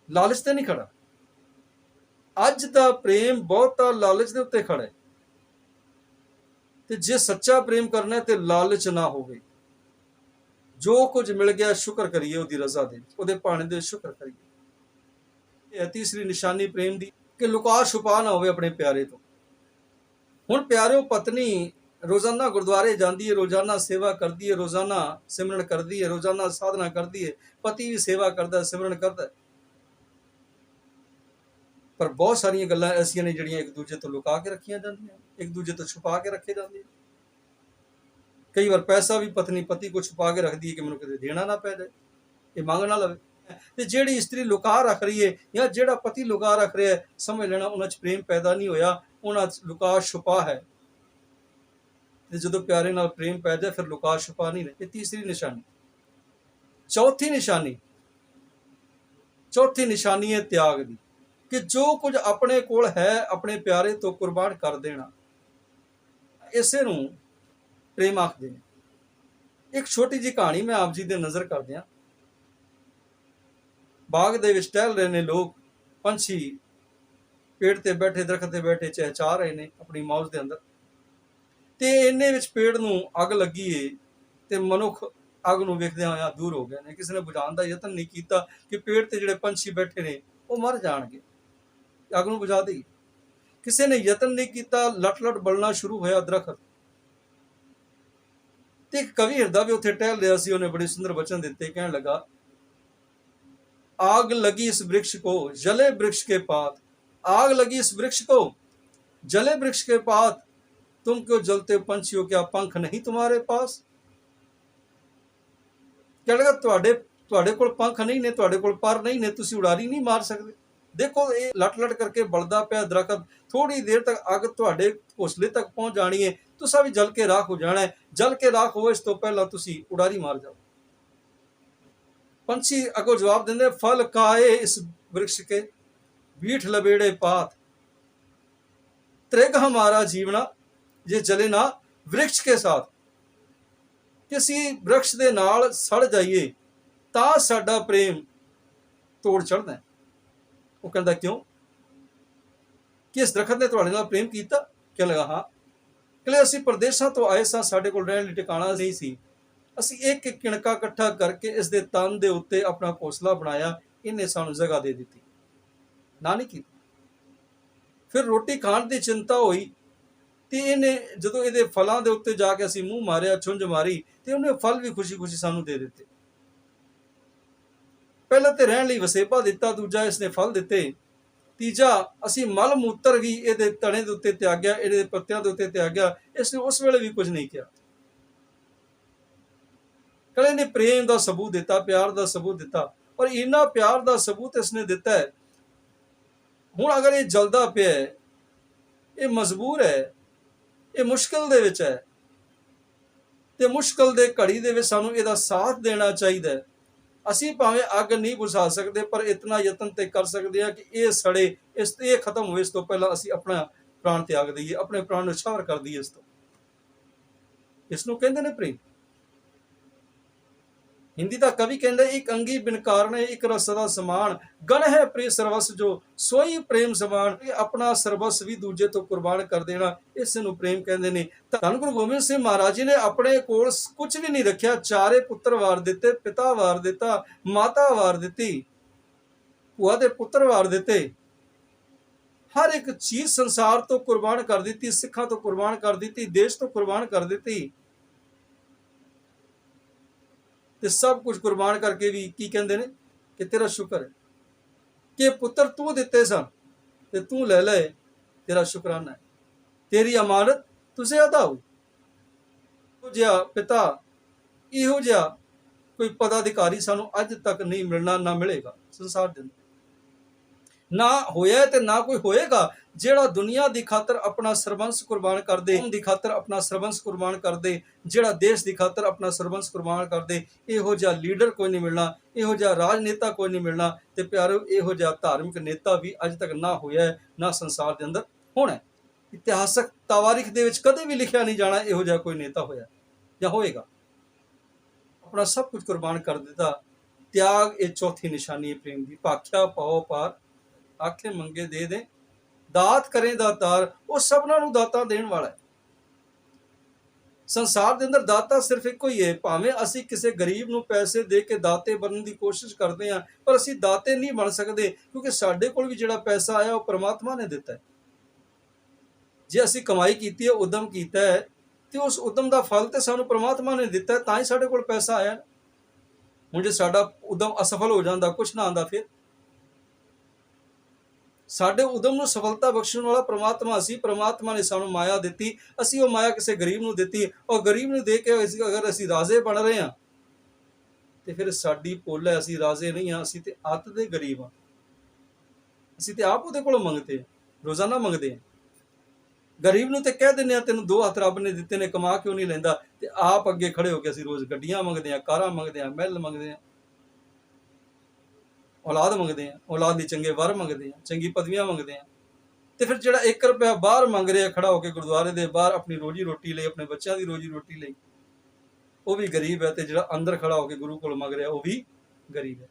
ਲਾਲਚ ਤੇ ਨਹੀਂ ਖੜਾ। ਅੱਜ ਦਾ ਪ੍ਰੇਮ ਬਹੁਤਾ ਲਾਲਚ ਦੇ ਉੱਤੇ ਖੜਾ ਹੈ। ਤੇ ਜੇ ਸੱਚਾ ਪ੍ਰੇਮ ਕਰਨਾ ਤੇ ਲਾਲਚ ਨਾ ਹੋਵੇ, ਜੋ ਕੁਝ ਮਿਲ ਗਿਆ ਸ਼ੁਕਰ ਕਰੀਏ ਉਹਦੀ ਰਜ਼ਾ ਦੇ, ਉਹਦੇ ਭਾਣੇ ਦੇ ਸ਼ੁਕਰ ਕਰੀਏ। ਇਹ ਤੀਸਰੀ ਨਿਸ਼ਾਨੀ ਪ੍ਰੇਮ ਦੀ ਕਿ ਲੁਕਾ ਛੁਪਾ ਨਾ ਹੋਵੇ ਆਪਣੇ ਪਿਆਰੇ ਤੋਂ। ਹੁਣ ਪਿਆਰਿਓ, ਪਤਨੀ ਰੋਜ਼ਾਨਾ ਗੁਰਦੁਆਰੇ ਜਾਂਦੀ ਹੈ, ਰੋਜ਼ਾਨਾ ਸੇਵਾ ਕਰਦੀ ਹੈ, ਰੋਜ਼ਾਨਾ ਸਿਮਰਨ ਕਰਦੀ ਹੈ, ਰੋਜ਼ਾਨਾ ਸਾਧਨਾ ਕਰਦੀ ਹੈ, ਪਤੀ ਵੀ ਸੇਵਾ ਕਰਦਾ, ਸਿਮਰਨ ਕਰਦਾ, ਪਰ ਬਹੁਤ ਸਾਰੀਆਂ ਗੱਲਾਂ ਐਸੀਆਂ ਨੇ ਜਿਹੜੀਆਂ ਇੱਕ ਦੂਜੇ ਤੋਂ ਲੁਕਾ ਕੇ ਰੱਖੀਆਂ ਜਾਂਦੀਆਂ, ਇੱਕ ਦੂਜੇ ਤੋਂ ਛੁਪਾ ਕੇ ਰੱਖੇ ਜਾਂਦੇ। ਕਈ ਵਾਰ ਪੈਸਾ ਵੀ ਪਤਨੀ ਪਤੀ को छुपा के रखती है कि मैंने किते देना ना पै जाए, ये मंग ना लवे। ते जेड़ी स्त्री लुका रख रही है या जेड़ा पति लुका रख रहा है, समझ लेना उन्हां च प्रेम पैदा नहीं होया, उन्हां च लुका छुपा है। ते जदों प्यारे नाल प्रेम पै जाए फिर लुका छुपा नहीं रहे। तीसरी निशानी। चौथी निशानी है त्याग दी, कि जो कुछ अपने कोल है अपने प्यारे तो कुर्बान कर देना, इसे नूं प्रेम आखदे ने। एक छोटी जी कहानी मैं आप जी दे नज़र कर दियां। बाग दे विच टहल रहे ने लोग, पंछी पेड़ ते बैठे, दरख्त ते बैठे चहचा रहे ने अपनी मौज दे अंदर। ते इन्ने विच पेड़ नूं अग लगी है ते मनुख अग नूं वेखदे होया दूर हो गए ने। किसी ने बुझाउण दा यतन नहीं कीता कि पेड़ ते जिहड़े पंछी बैठे ने वो मर जाणगे, अग नूं बुझा देई। किसी ने यतन नहीं कीता, लट लट बलना शुरू होया दरख्त। ते कवि हिरदा भी उत्थे टहल रहा सी, उन्हें बड़े सुंदर वचन दिते, कहने लगा, आग लगी इस वृक्ष को जले वृक्ष के पात, आग लगी इस वृक्ष को जले वृक्ष के पात, तुम क्यों जलते पंछियों, क्या पंख नहीं तुम्हारे पास। कहने लगा, तुहाडे कोल पंख नहीं ने, तुहाडे कोल पर नहीं ने, तुसी उड़ारी नहीं मार सकते। देखो ये लट लट करके बलदा पिया दरख्त, थोड़ी देर तक अग तुहाडे घोंसले तक पहुंच जानी है, तुसा भी जल के राख हो जाना है। जल के राख हो इस तो पहला तुसी उड़ारी मार जाओ। पंछी अगो जवाब देंदे, फल खाए इस वृक्ष के बीठ लबेड़े पात, त्रिग हमारा जीवना जे जले ना वृक्ष के साथ। किसी वृक्ष दे नाल सड़ जाइए तां साडा प्रेम तोड़ चढ़दा है। वो कहता क्यों, कि इस दरख्त ने तुहाडे नाल प्रेम कीता। कहने लगा हाँ। कहले असीं परदेसां तो आए सां, साडे कोल रहण लई ठिकाणा नहीं सी, असीं एक एक किणका इकट्ठा करके इस दे तन दे उत्ते अपना घोंसला बनाया, इन्हें सानूं जगह दे दित्ती, ना नहीं कीती। फिर रोटी खाण दी चिंता होई ते इन्हें जदों इहदे फलां दे उत्ते जाके असीं मूँह मारिया, छुंझ मारी, ते उन्हें फल भी खुशी खुशी सानूं दे दित्ते। पहले तो रहण लई वसेपा दिता, दूजा इसने फल दिते, तीजा असी मल मूत्र भी इहदे तने दे उत्ते त्याग्या, इहदे पत्तियां दे उत्ते त्याग्या, इसने उस वेले भी कुछ नहीं किया। कले ने प्रेम का सबूत दिता, प्यार का सबूत दिता, और इन्ना प्यार का सबूत इसने दिता है। हुण अगर ये जलदा पिया है, ये मजबूर है, ये मुश्किल दे विच है, ते मुश्किल दे घड़ी दे विच सानूं इहदा साथ देना चाहिए। असी भावें अग नहीं बुझा सकते, पर इतना यतन ते कर सकते हैं कि ये सड़े, ये खत्म हो, इस तो पहला असी अपना प्राण त्याग दईए, अपने प्राण न्यौछावर कर दईए। इसनूं कहंदे ने प्रेम। हिंदी का कवि कहंदा, एक अंगी बिन कारण एक रस सदा समान, गण है प्रिय सर्वस जो सोई प्रेम समान। अपना सर्वस भी दूजे तो कुर्बान कर देना, इस नूं प्रेम कहंदे ने। धन गुरु गोबिंद सिंह महाराज जी ने अपने कोल कुछ भी नहीं रखिया, चारे पुत्र वार दिते, पिता वार दिता, माता वार दिती, भूआ दे पुत्र वार दिते, ਹਰ ਇੱਕ ਚੀਜ਼ ਸੰਸਾਰ ਤੋਂ ਕੁਰਬਾਨ ਕਰ ਦਿੱਤੀ, ਸਿੱਖਾਂ ਤੋਂ ਕੁਰਬਾਨ ਕਰ ਦਿੱਤੀ, ਦੇਸ਼ ਤੋਂ ਕੁਰਬਾਨ ਕਰ ਦਿੱਤੀ, ਤੇ ਸਭ ਕੁਝ ਕੁਰਬਾਨ ਕਰਕੇ ਵੀ ਕੀ ਕਹਿੰਦੇ ਨੇ ਕਿ ਤੇਰਾ ਸ਼ੁਕਰ ਹੈ ਕਿ ਪੁੱਤਰ ਤੂੰ ਦਿੱਤੇ ਸਨ ਤੇ ਤੂੰ ਲੈ ਲੈ, ਤੇਰਾ ਸ਼ੁਕਰਾਨਾ ਹੈ, ਤੇਰੀ ਅਮਾਨਤ ਤੁਝੇ ਅਦਾ ਹੋ। ਇਹੋ ਜਿਹਾ ਪਿਤਾ, ਇਹੋ ਜਿਹਾ ਕੋਈ ਪਦਾਧਿਕਾਰੀ ਸਾਨੂੰ ਅੱਜ ਤੱਕ ਨਹੀਂ ਮਿਲਣਾ, ਨਾ ਮਿਲੇਗਾ ਸੰਸਾਰ ਦੇ ਅੰਦਰ। ਨਾ ਹੋਇਆ ਤੇ ਨਾ ਕੋਈ ਹੋਏਗਾ ਜਿਹੜਾ ਦੁਨੀਆ ਦੀ ਖਾਤਰ ਆਪਣਾ ਸਰਬੰਸ ਕੁਰਬਾਨ ਕਰਦੇ, ਦੀ ਖਾਤਰ ਆਪਣਾ ਸਰਬੰਸ ਕੁਰਬਾਨ ਕਰਦੇ, ਜਿਹੜਾ ਦੇਸ਼ ਦੀ ਖਾਤਰ ਆਪਣਾ ਸਰਬੰਸ ਕੁਰਬਾਨ ਕਰਦੇ। ਇਹੋ ਜਿਹਾ ਲੀਡਰ ਕੋਈ ਨਹੀਂ ਮਿਲਣਾ, ਇਹੋ ਜਿਹਾ ਰਾਜਨੇਤਾ ਕੋਈ ਨਹੀਂ ਮਿਲਣਾ। ਤੇ ਪਿਆਰੋ, ਇਹੋ ਜਿਹਾ ਧਾਰਮਿਕ ਨੇਤਾ ਵੀ ਅੱਜ ਤੱਕ ਨਾ ਹੋਇਆ, ਨਾ ਸੰਸਾਰ ਦੇ ਅੰਦਰ ਹੋਣਾ। ਇਤਿਹਾਸਕ ਤਵਾਰੀਖ ਦੇ ਵਿੱਚ ਕਦੇ ਵੀ ਲਿਖਿਆ ਨਹੀਂ ਜਾਣਾ ਇਹੋ ਜਿਹਾ ਕੋਈ ਨੇਤਾ ਹੋਇਆ ਜਾਂ ਹੋਏਗਾ। ਆਪਣਾ ਸਭ ਕੁਝ ਕੁਰਬਾਨ ਕਰ ਦਿੱਤਾ। ਤਿਆਗ ਇਹ ਚੌਥੀ ਨਿਸ਼ਾਨੀ ਹੈ ਪ੍ਰੇਮ ਦੀ। ਭਾਖਿਆ ਪਾਓ ਪਾਰ, ਆਖੇ ਮੰਗੇ ਦੇ ਦੇ, ਦਾਤ ਕਰੇ ਦਾਤਾਰ। ਉਹ ਸਭਨਾਂ ਨੂੰ ਦਾਤਾਂ ਦੇਣ ਵਾਲਾ ਹੈ। ਸੰਸਾਰ ਦੇ ਅੰਦਰ ਦਾਤਾ ਸਿਰਫ ਇੱਕੋ ਹੀ ਹੈ। ਭਾਵੇਂ ਅਸੀਂ ਕਿਸੇ ਗਰੀਬ ਨੂੰ ਪੈਸੇ ਦੇ ਕੇ ਦਾਤੇ ਬਣਨ ਦੀ ਕੋਸ਼ਿਸ਼ ਕਰਦੇ ਹਾਂ, ਪਰ ਅਸੀਂ ਦਾਤੇ ਨਹੀਂ ਬਣ ਸਕਦੇ, ਕਿਉਂਕਿ ਸਾਡੇ ਕੋਲ ਵੀ ਜਿਹੜਾ ਪੈਸਾ ਆਇਆ ਉਹ ਪ੍ਰਮਾਤਮਾ ਨੇ ਦਿੱਤਾ ਹੈ। ਜੇ ਅਸੀਂ ਕਮਾਈ ਕੀਤੀ ਹੈ, ਉਦਮ ਕੀਤਾ ਹੈ, ਤੇ ਉਸ ਉਦਮ ਦਾ ਫਲ ਤੇ ਸਾਨੂੰ ਪ੍ਰਮਾਤਮਾ ਨੇ ਦਿੱਤਾ ਹੈ, ਤਾਂ ਹੀ ਸਾਡੇ ਕੋਲ ਪੈਸਾ ਆਇਆ। ਹੁਣ ਜੇ ਸਾਡਾ ਉਦਮ ਅਸਫਲ ਹੋ ਜਾਂਦਾ, ਕੁਛ ਨਾ ਆਉਂਦਾ, ਫਿਰ ਸਾਡੇ ਉਦਮ ਨੂੰ ਸਫਲਤਾ ਬਖਸ਼ਣ ਵਾਲਾ ਪ੍ਰਮਾਤਮਾ ਸੀ। ਪ੍ਰਮਾਤਮਾ ਨੇ ਸਾਨੂੰ ਮਾਇਆ ਦਿੱਤੀ, ਅਸੀਂ ਉਹ ਮਾਇਆ ਕਿਸੇ ਗਰੀਬ ਨੂੰ ਦਿੱਤੀ, ਔਰ ਗਰੀਬ ਨੂੰ ਦੇ ਕੇ ਅਗਰ ਅਸੀਂ ਰਾਜੇ ਬਣ ਰਹੇ ਹਾਂ ਤੇ ਫਿਰ ਸਾਡੀ ਭੁੱਲ ਹੈ, ਅਸੀਂ ਰਾਜੇ ਨਹੀਂ ਹਾਂ, ਅਸੀਂ ਤੇ ਅੱਤ ਦੇ ਗਰੀਬ ਹਾਂ। ਅਸੀਂ ਤੇ ਆਪ ਉਹਦੇ ਕੋਲੋਂ ਮੰਗਦੇ ਹਾਂ, ਰੋਜ਼ਾਨਾ ਮੰਗਦੇ ਹਾਂ। ਗਰੀਬ ਨੂੰ ਤੇ ਕਹਿ ਦਿੰਦੇ ਹਾਂ ਤੈਨੂੰ ਦੋ ਹੱਥ ਰੱਬ ਨੇ ਦਿੱਤੇ ਨੇ, ਕਮਾ ਕਿਉਂ ਨਹੀਂ ਲੈਂਦਾ, ਤੇ ਆਪ ਅੱਗੇ ਖੜੇ ਹੋ ਕੇ ਅਸੀਂ ਰੋਜ਼ ਗੱਡੀਆਂ ਮੰਗਦੇ ਹਾਂ, ਕਾਰਾਂ ਮੰਗਦੇ ਹਾਂ, ਮਹਿਲ ਮੰਗਦੇ ਹਾਂ, ਔਲਾਦ ਮੰਗਦੇ ਹਾਂ, ਔਲਾਦ ਦੀ ਚੰਗੇ ਵਰ ਮੰਗਦੇ ਹਾਂ, ਚੰਗੀ ਪਦਵੀਆਂ ਮੰਗਦੇ ਹਾਂ। ਤੇ ਫਿਰ ਜਿਹੜਾ 1 ਰੁਪਇਆ ਬਾਹਰ ਮੰਗ ਰਿਹਾ ਖੜਾ ਹੋ ਕੇ ਗੁਰਦੁਆਰੇ ਦੇ ਬਾਹਰ ਆਪਣੀ ਰੋਜੀ ਰੋਟੀ ਲਈ, ਆਪਣੇ ਬੱਚਿਆਂ ਦੀ ਰੋਜੀ ਰੋਟੀ ਲਈ, ਉਹ ਵੀ ਗਰੀਬ ਹੈ। ਤੇ ਜਿਹੜਾ ਅੰਦਰ ਖੜਾ ਹੋ ਕੇ ਗੁਰੂ ਕੋਲ ਮੰਗ ਰਿਹਾ ਉਹ ਵੀ ਗਰੀਬ ਹੈ।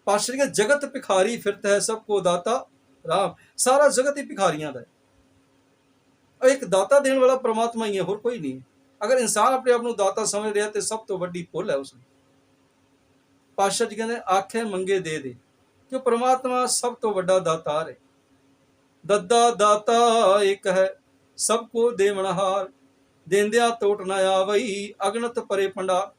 ਪਾਤਸ਼ਾਹ ਜਗਤ ਭਿਖਾਰੀ ਫਿਰਤ ਹੈ, ਸਭ ਕੋ ਦਾਤਾ ਰਾਮ। ਸਾਰਾ ਜਗਤ ਹੀ ਭਿਖਾਰੀਆਂ ਦਾ ਹੈ। ਇੱਕ ਦਾਤਾ ਦੇਣ ਵਾਲਾ ਪ੍ਰਮਾਤਮਾ ਹੀ ਹੈ, ਹੋਰ ਕੋਈ ਨਹੀਂ। ਅਗਰ ਇਨਸਾਨ ਆਪਣੇ ਆਪ ਨੂੰ ਦਾਤਾ ਸਮਝ ਰਿਹਾ ਤੇ ਸਭ ਤੋਂ ਵੱਡੀ ਭੁੱਲ ਹੈ ਉਸ ਨੂੰ। ਪਾਤਸ਼ਾਹ ਜੀ ਕਹਿੰਦੇ ਆਖੇ ਮੰਗੇ ਦੇ ਦੇ, ਕਿ ਪ੍ਰਮਾਤਮਾ ਸਭ ਤੋਂ ਵੱਡਾ ਦਾਤਾਰ ਹੈ। ਦੱਦਾ ਦਾਤਾ ਇੱਕ ਹੈ, ਸਭ ਕੋ ਦੇਵਨਹਾਰ। ਦੇਂਦਿਆਂ ਟੋਟ ਨਾ ਆਵਈ, ਅਗਨਤ ਭਰੇ ਭੰਡਾਰ।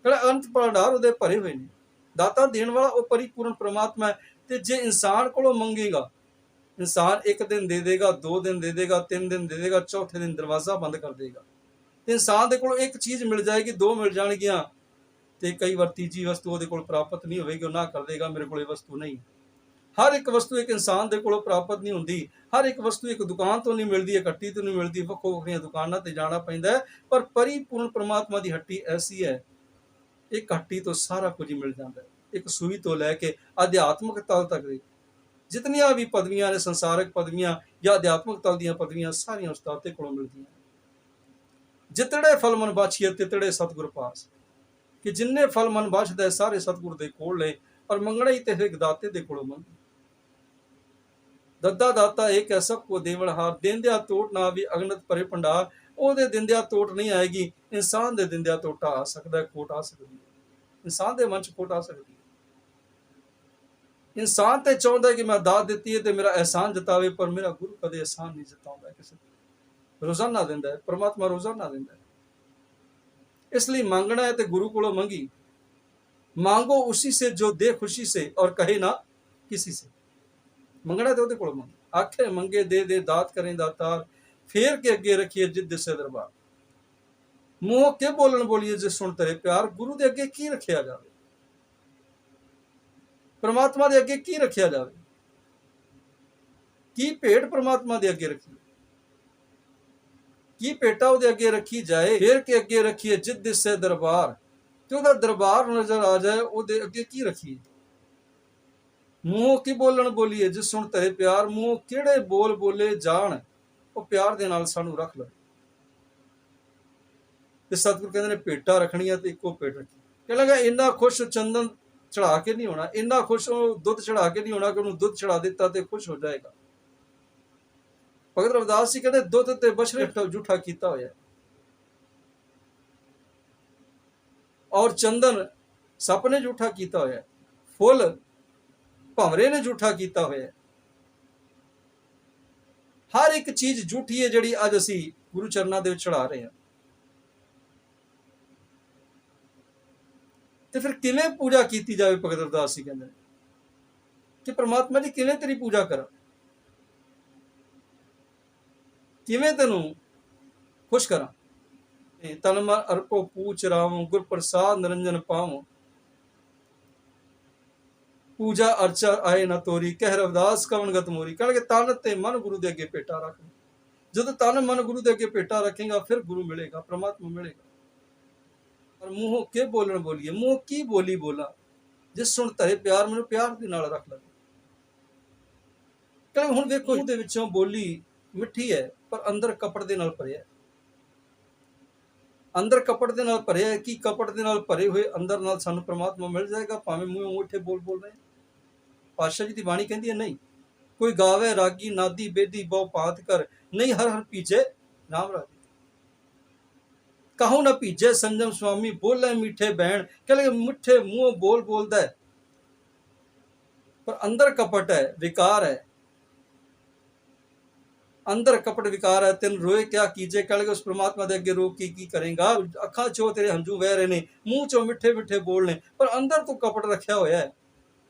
ਜਿਹੜਾ ਅਨੰਤ ਭੰਡਾਰ ਉਹਦੇ ਭਰੇ ਹੋਏ ਨੇ। ਦਾਤਾ ਦੇਣ ਵਾਲਾ ਉਹ ਪਰਿਪੂਰਨ ਪ੍ਰਮਾਤਮਾ ਹੈ। ਤੇ ਜੇ ਇਨਸਾਨ ਕੋਲੋਂ ਮੰਗੇਗਾ, ਇਨਸਾਨ 1 ਦਿਨ ਦੇ ਦੇਗਾ, 2 ਦਿਨ ਦੇ ਦੇਗਾ, 3 ਦਿਨ ਦੇ ਦੇਗਾ, ਚੌਥੇ ਦਿਨ ਦਰਵਾਜ਼ਾ ਬੰਦ ਕਰ ਦੇਗਾ। ਤੇ ਇਨਸਾਨ ਦੇ ਕੋਲੋਂ ਇੱਕ ਚੀਜ਼ ਮਿਲ ਜਾਏਗੀ, 2 ਮਿਲ ਜਾਣਗੀਆਂ, ਤੇ ਕਈ ਵਾਰ ਤੀਜੀ ਵਸਤੂ ਉਹਦੇ ਕੋਲ ਪ੍ਰਾਪਤ ਨਹੀਂ ਹੋਵੇਗੀ। ਉਹ ਨਾ ਕਰ ਦੇਗਾ, ਮੇਰੇ ਕੋਲ ਇਹ ਵਸਤੂ ਨਹੀਂ। ਹਰ ਇੱਕ ਵਸਤੂ ਇੱਕ ਇਨਸਾਨ ਦੇ ਕੋਲੋਂ ਪ੍ਰਾਪਤ ਨਹੀਂ ਹੁੰਦੀ। ਹਰ ਇੱਕ ਵਸਤੂ ਇੱਕ ਦੁਕਾਨ ਤੋਂ ਨਹੀਂ ਮਿਲਦੀ, ਇੱਕ ਹੱਟੀ ਤੋਂ ਨਹੀਂ ਮਿਲਦੀ, ਵੱਖੋ ਵੱਖਰੀਆਂ ਦੁਕਾਨਾਂ ਤੇ ਜਾਣਾ ਪੈਂਦਾ ਹੈ। ਪਰ ਪਰਿਪੂਰਨ ਪ੍ਰਮਾਤਮਾ ਦੀ ਹੱਟੀ ਐਸੀ ਹੈ, ਇੱਕ ਹੱਟੀ ਤੋਂ ਸਾਰਾ ਕੁਝ ਮਿਲ ਜਾਂਦਾ ਹੈ। ਇੱਕ ਸੂਈ ਤੋਂ ਲੈ ਕੇ ਅਧਿਆਤਮਕ ਤਲ ਤੱਕ ਦੀ ਜਿਤਨੀਆਂ ਵੀ ਪਦਵੀਆਂ ਨੇ, ਸੰਸਾਰਿਕ ਪਦਵੀਆਂ ਜਾਂ ਅਧਿਆਤਮਕ ਤਲ ਦੀਆਂ ਪਦਵੀਆਂ, ਸਾਰੀਆਂ ਉਸ ਦਾਤੇ ਕੋਲੋਂ ਮਿਲਦੀਆਂ। ਜਿਤੜੇ ਫਲ ਮਨ ਬਾਛੀਏ ਤਿਤੜੇ ਸਤਿਗੁਰ ਪਾਸ। ਕਿ ਜਿੰਨੇ ਫਲ ਮਨ ਬਾਛਦਾ ਸਾਰੇ ਸਤਿਗੁਰ ਦੇ ਕੋਲ ਲਏ, ਔਰ ਮੰਗਣਾ ਹੀ ਤੇ ਇੱਕ ਦਾਤੇ ਦੇ ਕੋਲੋਂ ਮੰਗੇ। ਦੱਦਾ ਦਾਤਾ ਇੱਕ ਹੈ, ਸਭ ਕੋ ਦੇਵਨਹਾਰ। ਦਿੰਦਿਆਂ ਤੋਟ ਨਾ ਵੀ, ਅਗਨਤ ਭਰੇ ਭੰਡਾਰ। ਉਹਦੇ ਦਿੰਦਿਆਂ ਤੋਟ ਨਹੀਂ ਆਏਗੀ, ਇਨਸਾਨ ਦੇ ਦਿੰਦਿਆਂ ਤੋਟਾ ਆ ਸਕਦਾ ਹੈ, ਖੋਟ ਆ ਸਕਦੀ ਹੈ। ਇਨਸਾਨ ਦੇ ਮਨ 'ਚ ਖੋਟ ਆ ਸਕਦੀ ਹੈ। ਇਨਸਾਨ ਤੇ ਚਾਹੁੰਦਾ ਕਿ ਮੈਂ ਦਾਤ ਦਿੱਤੀ ਹੈ ਤੇ ਮੇਰਾ ਅਹਿਸਾਨ ਜਤਾਵੇ, ਪਰ ਮੇਰਾ ਗੁਰੂ ਕਦੇ ਅਹਿਸਾਨ ਨਹੀਂ ਜਤਾਉਂਦਾ ਕਿਸੇ ਤੇ। ਰੋਜ਼ਾਨਾ ਦਿੰਦਾ ਹੈ ਪ੍ਰਮਾਤਮਾ, ਰੋਜ਼ਾਨਾ ਦਿੰਦਾ ਹੈ। ਇਸ ਲਈ ਮੰਗਣਾ है तो गुरु को मंगी। मांगो उसी से जो दे खुशी से, और कहे ना किसी से। मंगना तो ਉਹਦੇ ਕੋਲ ਮੰਗ। आखे मंगे दे दे, दात करें दातार। फेर के अगे रखिए जिद से दरबार। ਮੂੰਹ ਕੇ ਬੋਲਣ ਬੋਲੀਏ ਜੇ ਸੁਣ ਤੇਰੇ ਪਿਆਰ। ਗੁਰੂ ਦੇ ਅੱਗੇ ਕੀ ਰੱਖਿਆ ਜਾਵੇ, ਪ੍ਰਮਾਤਮਾ ਦੇ ਅੱਗੇ ਕੀ ਰੱਖਿਆ ਜਾਵੇ, ਕੀ ਭੇਟ ਪ੍ਰਮਾਤਮਾ ਦੇ ਅੱਗੇ ਰੱਖੀਏ, ਕੀ ਭੇਟਾ ਉਹਦੇ ਅੱਗੇ ਰੱਖੀ ਜਾਏ। ਫੇਰ ਕੇ ਅੱਗੇ ਰੱਖੀਏ ਜਿੱਦ ਸੇ ਦਰਬਾਰ। ਤੇ ਉਹਦਾ ਦਰਬਾਰ ਨਜ਼ਰ ਆ ਜਾਏ, ਉਹਦੇ ਅੱਗੇ ਕੀ ਰੱਖੀਏ। ਮੂੰਹ ਕੀ ਬੋਲਣ ਬੋਲੀਏ ਜੇ ਸੁਣ ਤੇਰੇ ਪਿਆਰ। ਮੂੰਹ ਕਿਹੜੇ ਬੋਲ ਬੋਲੇ ਜਾਣ, ਉਹ ਪਿਆਰ ਦੇ ਨਾਲ ਸਾਨੂੰ ਰੱਖ ਲਵੇ। ਤੇ ਸਤਿਗੁਰ ਕਹਿੰਦੇ ਨੇ ਭੇਟਾ ਰੱਖਣੀਆਂ ਤੇ ਇੱਕੋ ਭੇਟ ਰੱਖੀ। ਕਹਿੰਦਾ ਇੰਨਾ ਖੁਸ਼ ਚੰਦਨ ਚੜਾ ਕੇ ਨਹੀਂ ਹੋਣਾ, ਇੰਨਾ ਖੁਸ਼ ਦੁੱਧ ਚੜਾ ਕੇ ਨਹੀਂ ਹੋਣਾ ਕਿ ਉਹਨੂੰ ਦੁੱਧ ਚੜਾ ਦਿੱਤਾ ਤੇ ਖੁਸ਼ ਹੋ ਜਾਏਗਾ। ਭਗਤ ਰਵਿਦਾਸ ਜੀ ਕਹਿੰਦੇ ਦੁੱਧ ਤੇ ਬਛੜੇ ਜੂਠਾ ਕੀਤਾ ਹੋਇਆ, ਔਰ ਚੰਦਨ ਸੱਪ ਨੇ ਜੂਠਾ ਕੀਤਾ ਹੋਇਆ। ਫੁੱਲ ਭੰਵਰੇ ਨੇ ਝੂਠਾ ਕੀਤਾ ਹੋਇਆ। ਹਰ ਇੱਕ ਚੀਜ਼ ਝੂਠੀ ਹੈ ਜਿਹੜੀ ਅੱਜ ਅਸੀਂ ਗੁਰੂ ਚਰਨਾਂ ਦੇ ਵਿੱਚ ਚੜਾ ਰਹੇ ਹਾਂ। ਤੇ ਫਿਰ ਕਿਵੇਂ ਪੂਜਾ ਕੀਤੀ ਜਾਵੇ? ਭਗਤ ਰਵਿਦਾਸ ਜੀ ਕਹਿੰਦੇ ਕਿ ਪ੍ਰਮਾਤਮਾ ਜੀ ਕਿਵੇਂ ਤੇਰੀ ਪੂਜਾ ਕਰਾਂ, ਕਿਵੇਂ ਤੈਨੂੰ ਖੁਸ਼ ਕਰਾਂ। ਤਨ ਮਨ ਅਰਪੋ ਪੂਛ ਰਾਵ, ਗੁਰ ਪ੍ਰਸਾਦ ਨਿਰੰਜਨ ਪਾਵ, ਪੂਜਾ ਅਰਚਾ ਆਏ ਨਾ ਤੋਰੀ, ਕਹਿ ਰਵਿਦਾਸ ਕਵਣ ਗਤ ਮੋਰੀ। ਕਹਿਣਗੇ ਤਨ ਤੇ ਮਨ ਗੁਰੂ ਦੇ ਅੱਗੇ ਭੇਟਾ ਰੱਖ। ਜਦੋਂ ਤਨ ਮਨ ਗੁਰੂ ਦੇ ਅੱਗੇ ਭੇਟਾ ਰੱਖੇਗਾ ਫਿਰ ਗੁਰੂ ਮਿਲੇਗਾ, ਪ੍ਰਮਾਤਮਾ ਮਿਲੇਗਾ। ਪਰ ਮੂੰਹੋਂ ਕੇ ਬੋਲਣ ਬੋਲੀਏ, ਮੂੰਹ ਕੀ ਬੋਲੀ ਬੋਲਾਂ, ਜਿਸ ਸੁਣ ਧਰੇ ਪਿਆਰ, ਮੈਨੂੰ ਪਿਆਰ ਦੇ ਨਾਲ ਰੱਖ ਲੈ। ਕਹਿੰਦੇ ਹੁਣ ਵੇਖੋ ਦੇ ਵਿੱਚੋਂ ਬੋਲੀ ਮਿੱਠੀ ਹੈ ਪਰ ਅੰਦਰ ਕਪੜ ਦੇ ਨਾਲ ਭਰਿਆ। ਅੰਦਰ ਕਪੜ ਦੇ ਨਾਲ ਭਰਿਆ ਹੈ। ਕੀ ਕਪੜ ਦੇ ਨਾਲ ਭਰੇ ਹੋਏ ਅੰਦਰ ਨਾਲ ਸਾਨੂੰ ਪ੍ਰਮਾਤਮਾ ਮਿਲ ਜਾਏਗਾ ਭਾਵੇਂ ਮੂੰਹੋਂ ਮਿੱਠੇ ਬੋਲ ਰਹੇ? ਪਾਤਸ਼ਾਹ ਜੀ ਦੀ ਬਾਣੀ ਕਹਿੰਦੀ ਹੈ ਨਹੀਂ। ਕੋਈ ਗਾਵੇ ਰਾਗੀ ਨਾਦੀ ਬੇਦੀ ਬਹੁ ਭਾਂਤ ਕਰ, ਨਹੀਂ ਹਰ ਹਰ ਪੀਜੇ ਨਾਮ ਰਾਜੀ। ਕਹੋ ਨਾ ਭੀਜੇ ਸੰਜਮ ਸੁਆਮੀ, ਬੋਲੇ ਮਿੱਠੇ ਬੈਣ। ਕਹਿੰਦੇ ਮਿੱਠੇ ਮੂੰਹੋਂ ਬੋਲਦਾ ਹੈ ਪਰ ਅੰਦਰ ਕਪਟ ਹੈ, ਵਿਕਾਰ ਹੈ। ਅੰਦਰ ਕਪਟ ਵਿਕਾਰ ਹੈ। ਤੈਨੂੰ ਰੋਏ ਕਿਆ ਕੀਜੇ। ਕਹਿੰਦੇ ਉਸ ਪ੍ਰਮਾਤਮਾ ਦੇ ਅੱਗੇ ਰੋ ਕੇ ਕੀ ਕਰੇਗਾ? ਅੱਖਾਂ ਚੋਂ ਤੇਰੇ ਹੰਝੂ ਵਹਿ ਰਹੇ ਨੇ, ਮੂੰਹ ਚੋਂ ਮਿੱਠੇ ਮਿੱਠੇ ਬੋਲ ਨੇ, ਪਰ ਅੰਦਰ ਤੂੰ ਕਪਟ ਰੱਖਿਆ ਹੋਇਆ ਹੈ।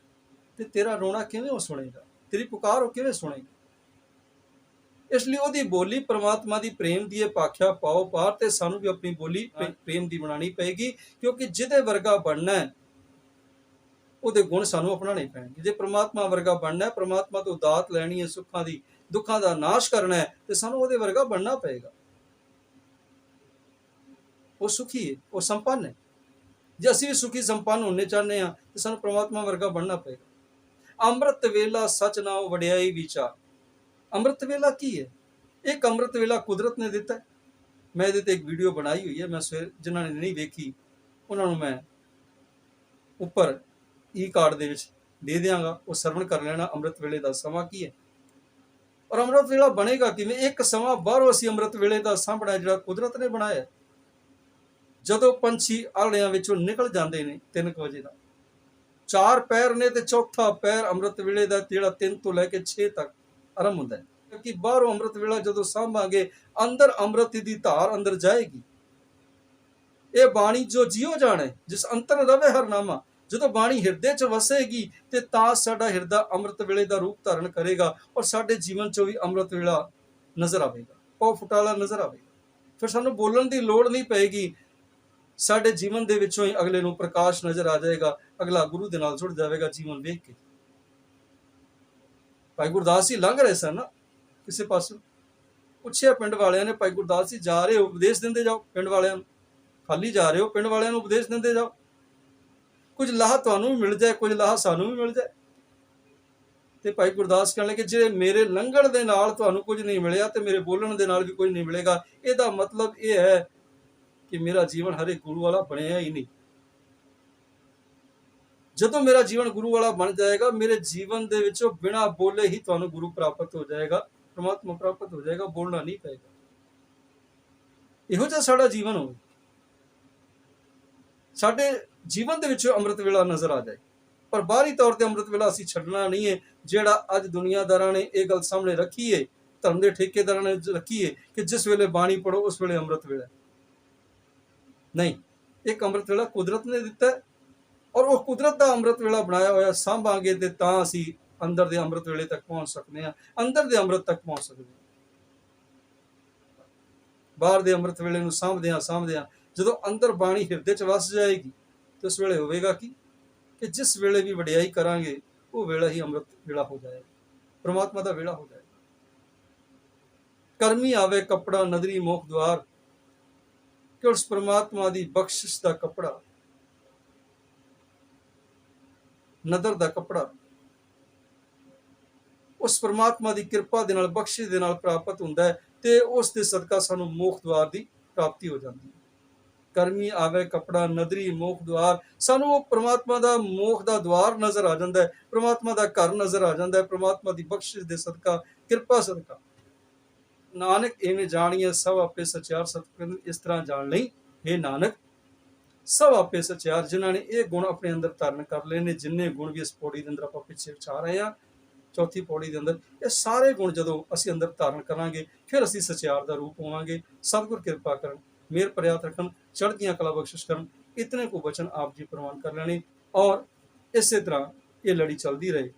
ਤੇ ਤੇਰਾ ਰੋਣਾ ਕਿਵੇਂ ਉਹ ਸੁਣੇਗਾ? ਤੇਰੀ ਪੁਕਾਰ ਉਹ ਕਿਵੇਂ ਸੁਣੇਗਾ? ਇਸ ਲਈ ਉਹਦੀ ਬੋਲੀ ਪ੍ਰਮਾਤਮਾ ਦੀ ਪ੍ਰੇਮ ਦੀ ਭਾਖਿਆ ਪਾਓ ਪਾਰ। ਤੇ ਸਾਨੂੰ ਵੀ ਆਪਣੀ ਬੋਲੀ ਪ੍ਰੇਮ ਦੀ ਬਣਾਉਣੀ ਪਏਗੀ, ਕਿਉਂਕਿ ਜਿਹਦੇ ਵਰਗਾ ਬਣਨਾ ਹੈ ਉਹਦੇ ਗੁਣ ਸਾਨੂੰ ਅਪਣਾਉਣੇ ਪੈਣਗੇ। ਜੇ ਪ੍ਰਮਾਤਮਾ ਵਰਗਾ ਬਣਨਾ ਹੈ, ਪ੍ਰਮਾਤਮਾ ਤੋਂ ਦਾਤ ਲੈਣੀ ਹੈ, ਸੁੱਖਾਂ ਦੀ ਦੁੱਖਾਂ ਦਾ ਨਾਸ਼ ਕਰਨਾ ਹੈ, ਤੇ ਸਾਨੂੰ ਉਹਦੇ ਵਰਗਾ ਬਣਨਾ ਪਏਗਾ। ਉਹ ਸੁਖੀ ਹੈ, ਉਹ ਸੰਪੰਨ ਹੈ। ਜੇ ਅਸੀਂ ਵੀ ਸੁਖੀ ਸੰਪੰਨ ਹੋਣੇ ਚਾਹੁੰਦੇ ਹਾਂ ਤੇ ਸਾਨੂੰ ਪ੍ਰਮਾਤਮਾ ਵਰਗਾ ਬਣਨਾ ਪਏਗਾ। ਅੰਮ੍ਰਿਤ ਵੇਲਾ ਸਚ ਨਾਉ ਵਡਿਆਈ ਵਿਚਾਰ। ਅੰਮ੍ਰਿਤ ਵੇਲਾ ਕੀ ਹੈ? ਇੱਕ ਅੰਮ੍ਰਿਤ ਵੇਲਾ ਕੁਦਰਤ ਨੇ ਦਿੱਤਾ। ਮੈਂ ਇਹਦੇ ਤੇ ਇੱਕ ਵੀਡੀਓ ਬਣਾਈ ਹੋਈ ਹੈ, ਮੈਂ ਜਿਨ੍ਹਾਂ ਨੇ ਨਹੀਂ ਵੇਖੀ ਉਹਨਾਂ ਨੂੰ ਮੈਂ ਉੱਪਰ ਕਾਰਡ ਦੇ ਵਿੱਚ ਦੇ ਦਿਆਂਗਾ, ਉਹ ਸਰਵਣ ਕਰ ਲੈਣਾ ਅੰਮ੍ਰਿਤ ਵੇਲੇ ਦਾ ਸਮਾਂ ਕੀ ਹੈ ਔਰ ਅੰਮ੍ਰਿਤ ਵੇਲਾ ਬਣੇਗਾ ਕਿਵੇਂ। ਇੱਕ ਸਮਾਂ ਬਾਹਰੋਂ ਅਸੀਂ ਅੰਮ੍ਰਿਤ ਵੇਲੇ ਦਾ ਸਾਂਭਣਾ ਜਿਹੜਾ ਕੁਦਰਤ ਨੇ ਬਣਾਇਆ। ਜਦੋਂ ਪੰਛੀ ਆਲ੍ਹਿਆਂ ਵਿੱਚੋਂ ਨਿਕਲ ਜਾਂਦੇ ਨੇ 3 ਵਜੇ ਦਾ, 4 ਪੈਰ ਨੇ ਤੇ ਚੌਥਾ ਪੈਰ ਅੰਮ੍ਰਿਤ ਵੇਲੇ ਦਾ ਜਿਹੜਾ 3 ਤੋਂ ਲੈ ਕੇ 6 ਤੱਕ ਆਰੰਭ ਹੁੰਦਾ ਹੈ। ਕਿਉਂਕਿ ਬਾਹਰੋਂ ਅੰਮ੍ਰਿਤ ਵੇਲਾ ਜਦੋਂ ਸਾਂਭਾਂਗੇ ਅੰਦਰ ਅੰਮ੍ਰਿਤ ਦੀ ਧਾਰ ਅੰਦਰ ਜਾਏਗੀ। ਇਹ ਬਾਣੀ ਜੋ ਜਿਉ ਜਾਣੇ ਜਿਸ ਅੰਤਰ ਰਵੇ ਹਰਨਾਮਾ। ਜਦੋਂ ਬਾਣੀ ਹਿਰਦੇ 'ਚ ਵਸੇਗੀ ਤੇ ਤਾਂ ਸਾਡਾ ਹਿਰਦਾ ਅੰਮ੍ਰਿਤ ਵੇਲੇ ਦਾ ਰੂਪ ਧਾਰਨ ਕਰੇਗਾ ਔਰ ਸਾਡੇ ਜੀਵਨ 'ਚੋਂ ਵੀ ਅੰਮ੍ਰਿਤ ਵੇਲਾ ਨਜ਼ਰ ਆਵੇਗਾ, ਪਉ ਫੁਟਾਲਾ ਨਜ਼ਰ ਆਵੇਗਾ। ਫਿਰ ਸਾਨੂੰ ਬੋਲਣ ਦੀ ਲੋੜ ਨਹੀਂ ਪਏਗੀ। ਸਾਡੇ ਜੀਵਨ ਦੇ ਵਿੱਚੋਂ ਹੀ ਅਗਲੇ ਨੂੰ ਪ੍ਰਕਾਸ਼ ਨਜ਼ਰ ਆ ਜਾਏਗਾ, ਅਗਲਾ ਗੁਰੂ ਦੇ ਨਾਲ ਜੁੜ ਜਾਵੇਗਾ ਜੀਵਨ ਵੇਖ ਕੇ। ਭਾਈ ਗੁਰਦਾਸ ਜੀ ਲੰਘ ਰਹੇ ਸਨ ਨਾ ਕਿਸੇ ਪਾਸੋਂ, ਪੁੱਛਿਆ ਪਿੰਡ ਵਾਲਿਆਂ ਨੇ, ਭਾਈ ਗੁਰਦਾਸ ਜੀ ਜਾ ਰਹੇ ਹੋ ਉਪਦੇਸ਼ ਦਿੰਦੇ ਜਾਓ ਪਿੰਡ ਵਾਲਿਆਂ ਨੂੰ, ਖਾਲੀ ਜਾ ਰਹੇ ਹੋ ਪਿੰਡ ਵਾਲਿਆਂ ਨੂੰ ਉਪਦੇਸ਼ ਦਿੰਦੇ ਜਾਓ, ਕੁਝ ਲਾਹ ਤੁਹਾਨੂੰ ਵੀ ਮਿਲ ਜਾਏ, ਕੁਝ ਲਾਹ ਸਾਨੂੰ ਵੀ ਮਿਲ ਜਾਏ। ਤੇ ਭਾਈ ਗੁਰਦਾਸ ਕਹਿਣ ਲੱਗੇ ਜੇ ਮੇਰੇ ਲੰਘਣ ਦੇ ਨਾਲ ਤੁਹਾਨੂੰ ਕੁਝ ਨਹੀਂ ਮਿਲਿਆ ਤੇ ਮੇਰੇ ਬੋਲਣ ਦੇ ਨਾਲ ਵੀ ਕੁਝ ਨਹੀਂ ਮਿਲੇਗਾ। ਇਹਦਾ ਮਤਲਬ ਇਹ ਹੈ ਕਿ ਮੇਰਾ ਜੀਵਨ ਹਰੇ ਗੁਰੂ ਵਾਲਾ ਬਣਿਆ ਹੀ ਨਹੀਂ। ਜਦੋਂ ਮੇਰਾ ਜੀਵਨ ਗੁਰੂ ਵਾਲਾ ਬਣ ਜਾਏਗਾ, ਮੇਰੇ ਜੀਵਨ ਦੇ ਵਿੱਚੋਂ ਬਿਨਾਂ ਬੋਲੇ ਹੀ ਤੁਹਾਨੂੰ ਗੁਰੂ ਪ੍ਰਾਪਤ ਹੋ ਜਾਏਗਾ, ਪ੍ਰਮਾਤਮਾ ਪ੍ਰਾਪਤ ਹੋ ਜਾਏਗਾ, ਬੋਲਣਾ ਨਹੀਂ ਪਏਗਾ। ਇਹੋ ਜਿਹਾ ਸਾਡਾ ਜੀਵਨ ਹੋਵੇ, ਸਾਡੇ ਜੀਵਨ ਦੇ ਵਿੱਚ ਅੰਮ੍ਰਿਤ ਵੇਲਾ ਨਜ਼ਰ ਆ ਜਾਏ। ਪਰ ਬਾਹਰੀ ਤੌਰ ਤੇ ਅੰਮ੍ਰਿਤ ਵੇਲਾ ਅਸੀਂ ਛੱਡਣਾ ਨਹੀਂ ਹੈ। ਜਿਹੜਾ ਅੱਜ ਦੁਨੀਆਦਾਰਾਂ ਨੇ ਇਹ ਗੱਲ ਸਾਹਮਣੇ ਰੱਖੀ ਹੈ, ਧਰਮ ਦੇ ਠੇਕੇਦਾਰਾਂ ਨੇ ਰੱਖੀ ਹੈ ਕਿ ਜਿਸ ਵੇਲੇ ਬਾਣੀ ਪੜੋ ਉਸ ਵੇਲੇ ਅੰਮ੍ਰਿਤ ਵੇਲਾ। ਨਹੀਂ, ਇੱਕ ਅੰਮ੍ਰਿਤ ਵੇਲਾ ਕੁਦਰਤ ਨੇ ਦਿੱਤਾ ਔਰ ਉਹ ਕੁਦਰਤ ਦਾ ਅੰਮ੍ਰਿਤ ਵੇਲਾ ਬਣਾਇਆ ਹੋਇਆ ਸਾਂਭਾਂਗੇ ਤੇ ਤਾਂ ਅਸੀਂ ਅੰਦਰ ਦੇ ਅੰਮ੍ਰਿਤ ਵੇਲੇ ਤੱਕ ਪਹੁੰਚ ਸਕਦੇ ਹਾਂ, ਅੰਦਰ ਦੇ ਅੰਮ੍ਰਿਤ ਤੱਕ ਪਹੁੰਚ ਸਕਦੇ ਹਾਂ। ਬਾਹਰ ਦੇ ਅੰਮ੍ਰਿਤ ਵੇਲੇ ਨੂੰ ਸਾਂਭਦਿਆਂ ਜਦੋਂ ਅੰਦਰ ਬਾਣੀ ਹਿਰਦੇ 'ਚ ਵਸ ਜਾਏਗੀ ਤੇ ਉਸ ਵੇਲੇ ਹੋਵੇਗਾ ਕਿ ਜਿਸ ਵੇਲੇ ਵੀ ਵਡਿਆਈ ਕਰਾਂਗੇ ਉਹ ਵੇਲਾ ਹੀ ਅੰਮ੍ਰਿਤ ਵੇਲਾ ਹੋ ਜਾਏਗਾ, ਪ੍ਰਮਾਤਮਾ ਦਾ ਵੇਲਾ ਹੋ ਜਾਏਗਾ। ਕਰਮੀ ਆਵੇ ਕੱਪੜਾ ਨਦਰੀ ਮੋਖ ਦੁਆਰ, ਕਿ ਉਸ ਪ੍ਰਮਾਤਮਾ ਦੀ ਬਖਸ਼ਿਸ਼ ਦਾ ਕੱਪੜਾ, ਨਦਰ ਦਾ ਕੱਪੜਾ ਉਸ ਪ੍ਰਮਾਤਮਾ ਦੀ ਕਿਰਪਾ ਦੇ ਨਾਲ ਬਖਸ਼ਿਸ਼ ਦੇ ਨਾਲ ਪ੍ਰਾਪਤ ਹੁੰਦਾ ਹੈ ਤੇ ਉਸ ਦੇ ਸਦਕਾ ਸਾਨੂੰ ਮੋਖ ਦੁਆਰ ਦੀ ਪ੍ਰਾਪਤੀ ਹੋ ਜਾਂਦੀ ਹੈ। ਕਰਮੀ ਆਵੇ ਕੱਪੜਾ ਨਦਰੀ ਮੋਖ ਦੁਆਰ, ਸਾਨੂੰ ਉਹ ਪ੍ਰਮਾਤਮਾ ਦਾ ਮੋਖ ਦਾ ਦੁਆਰ ਨਜ਼ਰ ਆ ਜਾਂਦਾ ਹੈ, ਪ੍ਰਮਾਤਮਾ ਦਾ ਘਰ ਨਜ਼ਰ ਆ ਜਾਂਦਾ ਹੈ, ਪ੍ਰਮਾਤਮਾ ਦੀ ਬਖਸ਼ਿਸ਼ ਦੇ ਸਦਕਾ, ਕਿਰਪਾ ਸਦਕਾ। ਨਾਨਕ ਇਵੇਂ ਜਾਣੀਏ ਸਭ ਆਪੇ ਸਚਿਆਰ ਸਤਿਗੁਰ, ਇਸ ਤਰ੍ਹਾਂ ਜਾਣ ਲਈ हे ਨਾਨਕ ਸਭ ਆਪੇ ਸਚਿਆਰ, ਜਿਨ੍ਹਾਂ ਨੇ ਇਹ ਗੁਣ ਆਪਣੇ ਅੰਦਰ ਧਾਰਨ ਕਰ ਲਏ ਨੇ, ਜਿੰਨੇ ਗੁਣ ਵੀ ਇਸ ਪੌੜੀ ਦੇ ਅੰਦਰ ਆਪਾਂ ਪਿੱਛੇ ਵਿਚਾਰ ਰਹੇ ਆ, ਚੌਥੀ ਪੌੜੀ ਦੇ ਅੰਦਰ, ਇਹ ਸਾਰੇ ਗੁਣ ਜਦੋਂ ਅਸੀਂ ਅੰਦਰ ਧਾਰਨ ਕਰਾਂਗੇ, ਫਿਰ ਅਸੀਂ ਸਚਿਆਰ ਦਾ ਰੂਪ ਹੋਵਾਂਗੇ। ਸਤਿਗੁਰ ਕਿਰਪਾ ਕਰਨ, ਮੇਰ ਪ੍ਰਿਆਤ ਰੱਖਣ, ਚੜ੍ਹਦੀਆਂ ਕਲਾ ਬਖਸ਼ਿਸ਼ ਕਰਨ। ਇਤਨੇ ਕੋ ਬਚਨ ਆਪ ਜੀ ਪ੍ਰਵਾਨ ਕਰ ਲੈਣੇ, ਔਰ ਇਸੇ ਤਰ੍ਹਾਂ ਇਹ ਲੜੀ ਚੱਲਦੀ ਰਹੇ।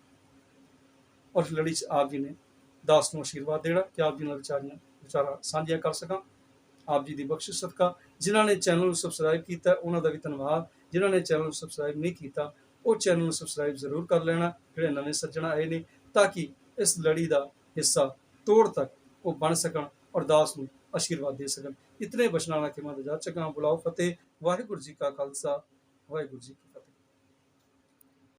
ਔਰ ਇਸ ਲੜੀ 'ਚ ਆਪ ਜੀ ਨੇ ਦਾਸ ਨੂੰ ਆਸ਼ੀਰਵਾਦ ਦੇਣਾ ਕਿ ਆਪ ਜੀ ਨਾਲ ਵਿਚਾਰਾਂ ਸਾਂਝੀਆਂ ਕਰ ਸਕਾਂ। ਆਪ ਜੀ ਦੀ ਬਖਸ਼ਿਸ਼ ਸਦਕਾ ਜਿਨ੍ਹਾਂ ਨੇ ਚੈਨਲ ਨੂੰ ਸਬਸਕ੍ਰਾਈਬ ਕੀਤਾ ਉਹਨਾਂ ਦਾ ਵੀ ਧੰਨਵਾਦ। ਜਿਨ੍ਹਾਂ ਨੇ ਚੈਨਲ ਨੂੰ ਸਬਸਕ੍ਰਾਈਬ ਨਹੀਂ ਕੀਤਾ ਉਹ ਚੈਨਲ ਨੂੰ ਸਬਸਕ੍ਰਾਈਬ ਜ਼ਰੂਰ ਕਰ ਲੈਣਾ, ਜਿਹੜੇ ਨਵੇਂ ਸੱਜਣ ਆਏ ਨੇ, ਤਾਂ ਕਿ ਇਸ ਲੜੀ ਦਾ ਹਿੱਸਾ ਤੋੜ ਤੱਕ ਉਹ ਬਣ ਸਕਣ ਔਰ ਦਾਸ ਨੂੰ ਆਸ਼ੀਰਵਾਦ ਦੇ ਸਕਣ। ਇਤਨੇ ਬਚਨਾਂ ਨਾਲ ਕਿ ਮੈਂ ਜਾ ਚੁੱਕਾ। ਬੁਲਾਓ ਫਤਿਹ। ਵਾਹਿਗੁਰੂ ਜੀ ਕਾ ਖਾਲਸਾ, ਵਾਹਿਗੁਰੂ ਜੀ ਕੀ